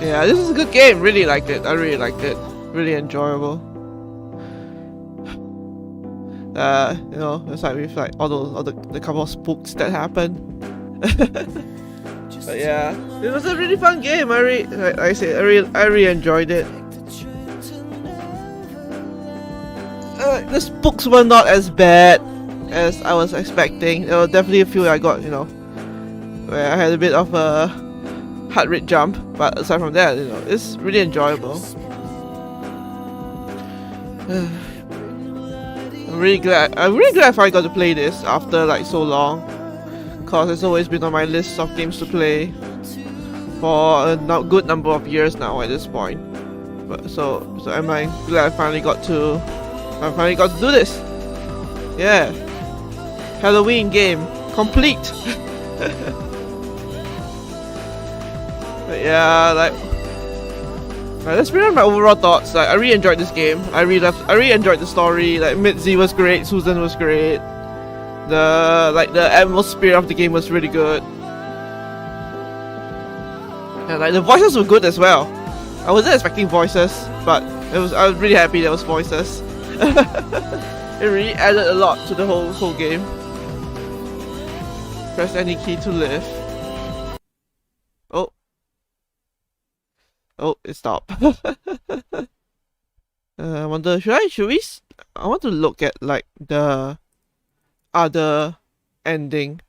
Speaker 1: yeah, this is a good game. Really liked it. I really liked it. Really enjoyable. You know, it's like with like all the couple of spooks that happen. But yeah, it was a really fun game. I really enjoyed it. These books were not as bad as I was expecting. There were definitely a few I got, where I had a bit of a heart rate jump, but aside from that, it's really enjoyable. I'm really glad I finally got to play this after like so long, cause it's always been on my list of games to play for a good number of years now at this point. But so am I glad I finally got to do this. Yeah, Halloween game complete. But yeah, let's bring on my overall thoughts. Like, I really enjoyed this game. I really enjoyed the story. Like, Mitzi was great, Susan was great. The atmosphere of the game was really good. And like the voices were good as well. I wasn't expecting voices, but I was really happy there was voices. It really added a lot to the whole game. Press any key to live. Oh, it stopped. I wonder, I want to look at like the other ending.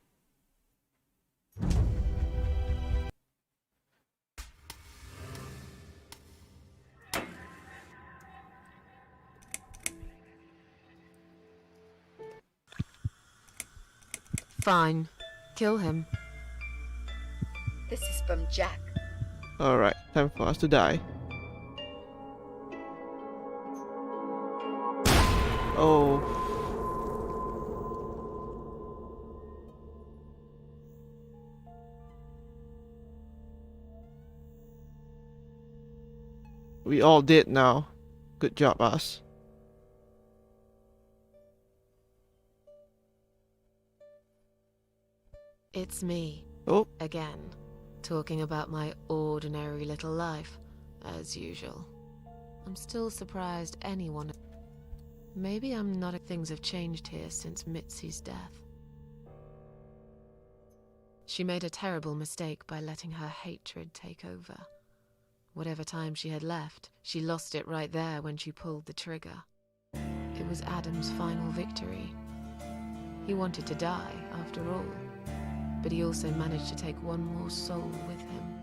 Speaker 2: Fine. Kill him.
Speaker 3: This is from Jack.
Speaker 1: Alright, time for us to die. Oh. We all did now. Good job, us.
Speaker 2: It's me.
Speaker 1: Oh.
Speaker 2: Again. Talking about my ordinary little life, as usual. I'm still surprised anyone... Maybe I'm not... Things have changed here since Mitzi's death. She made a terrible mistake by letting her hatred take over. Whatever time she had left, she lost it right there when she pulled the trigger. It was Adam's final victory. He wanted to die, after all. But he also managed to take one more soul with him.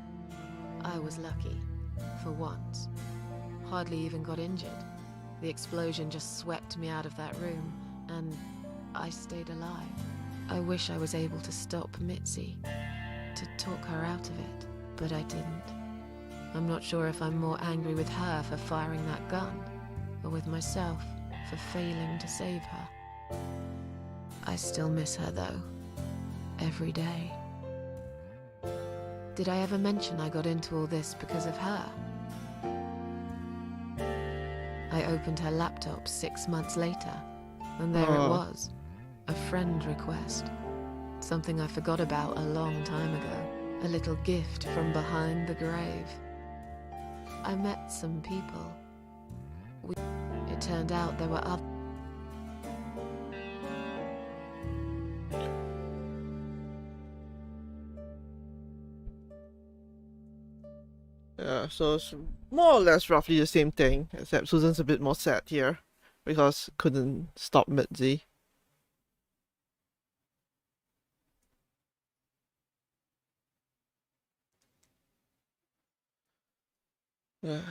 Speaker 2: I was lucky, for once. Hardly even got injured. The explosion just swept me out of that room, and I stayed alive. I wish I was able to stop Mitzi, to talk her out of it, but I didn't. I'm not sure if I'm more angry with her for firing that gun, or with myself for failing to save her. I still miss her, though. Every day. Did I ever mention I got into all this because of her? I opened her laptop 6 months later, and there it was. A friend request. Something I forgot about a long time ago. A little gift from behind the grave. I met some people. It turned out there were other...
Speaker 1: Yeah, so it's more or less roughly the same thing, except Susan's a bit more sad here, because couldn't stop Mitzi. Yeah.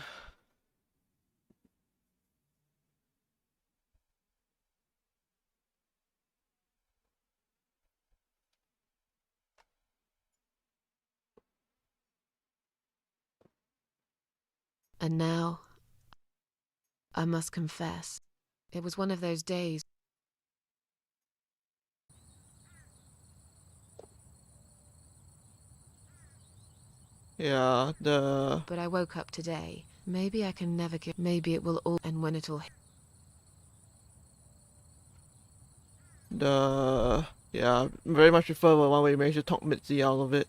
Speaker 2: And now, I must confess, it was one of those days.
Speaker 1: Yeah,
Speaker 2: But I woke up today. Maybe I can never get... Maybe it will all... And when it'll...
Speaker 1: Yeah, very much prefer the one where you managed to talk Mitzi out of it.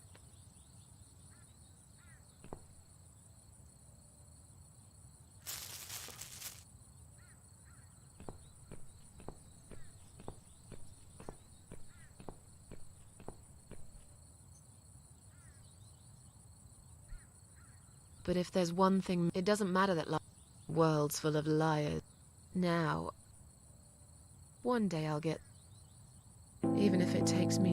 Speaker 2: But if there's one thing... It doesn't matter that world's full of liars. Now, One day I'll get... even if it takes me...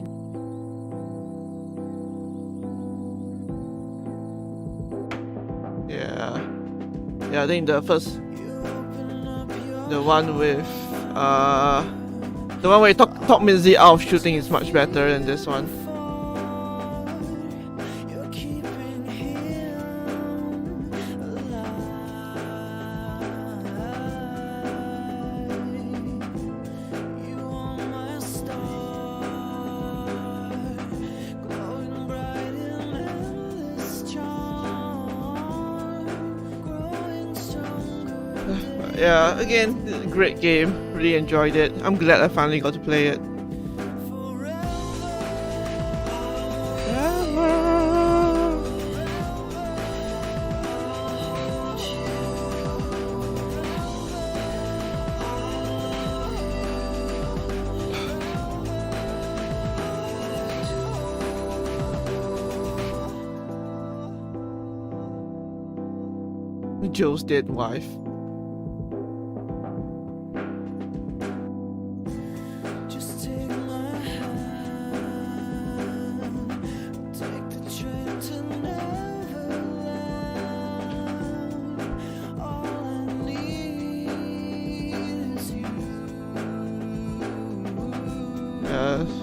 Speaker 1: Yeah. Yeah, I think the first... the one with... the one where you talk Minzy out of shooting is much better than this one. Yeah, again, great game. Really enjoyed it. I'm glad I finally got to play it. Joe's dead wife.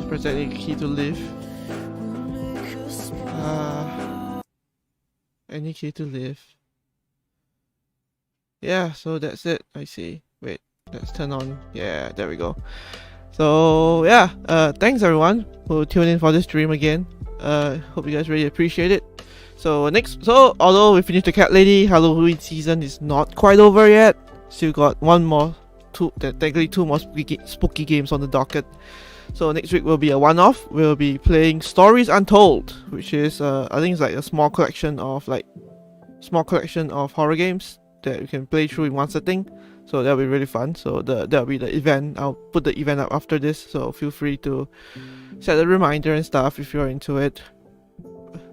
Speaker 1: Press any key to live. Any key to live. Yeah, so that's it. I see. Wait, let's turn on. Yeah, there we go. So yeah, thanks everyone who tuned in for this stream again. Hope you guys really appreciate it. So although we finished the Cat Lady, Halloween season is not quite over yet. Still got technically two more spooky games on the docket. So next week will be a one-off. We'll be playing Stories Untold, which is I think it's like a small collection of horror games that you can play through in one sitting. So that'll be really fun. So that'll be the event. I'll put the event up after this, so feel free to set a reminder and stuff if you're into it.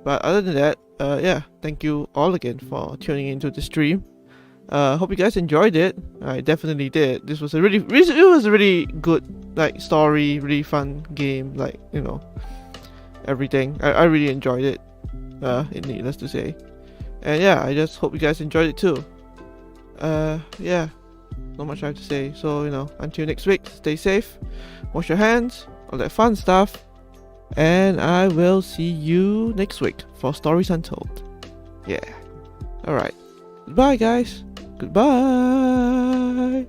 Speaker 1: But other than that, yeah, thank you all again for tuning into the stream. Hope you guys enjoyed it. I definitely did. It was a really good story, really fun game, everything. I really enjoyed it. Needless to say. And yeah, I just hope you guys enjoyed it too. Yeah, not much I have to say. So until next week, stay safe, wash your hands, all that fun stuff, and I will see you next week for Stories Untold. Yeah. Alright. Goodbye guys. Goodbye.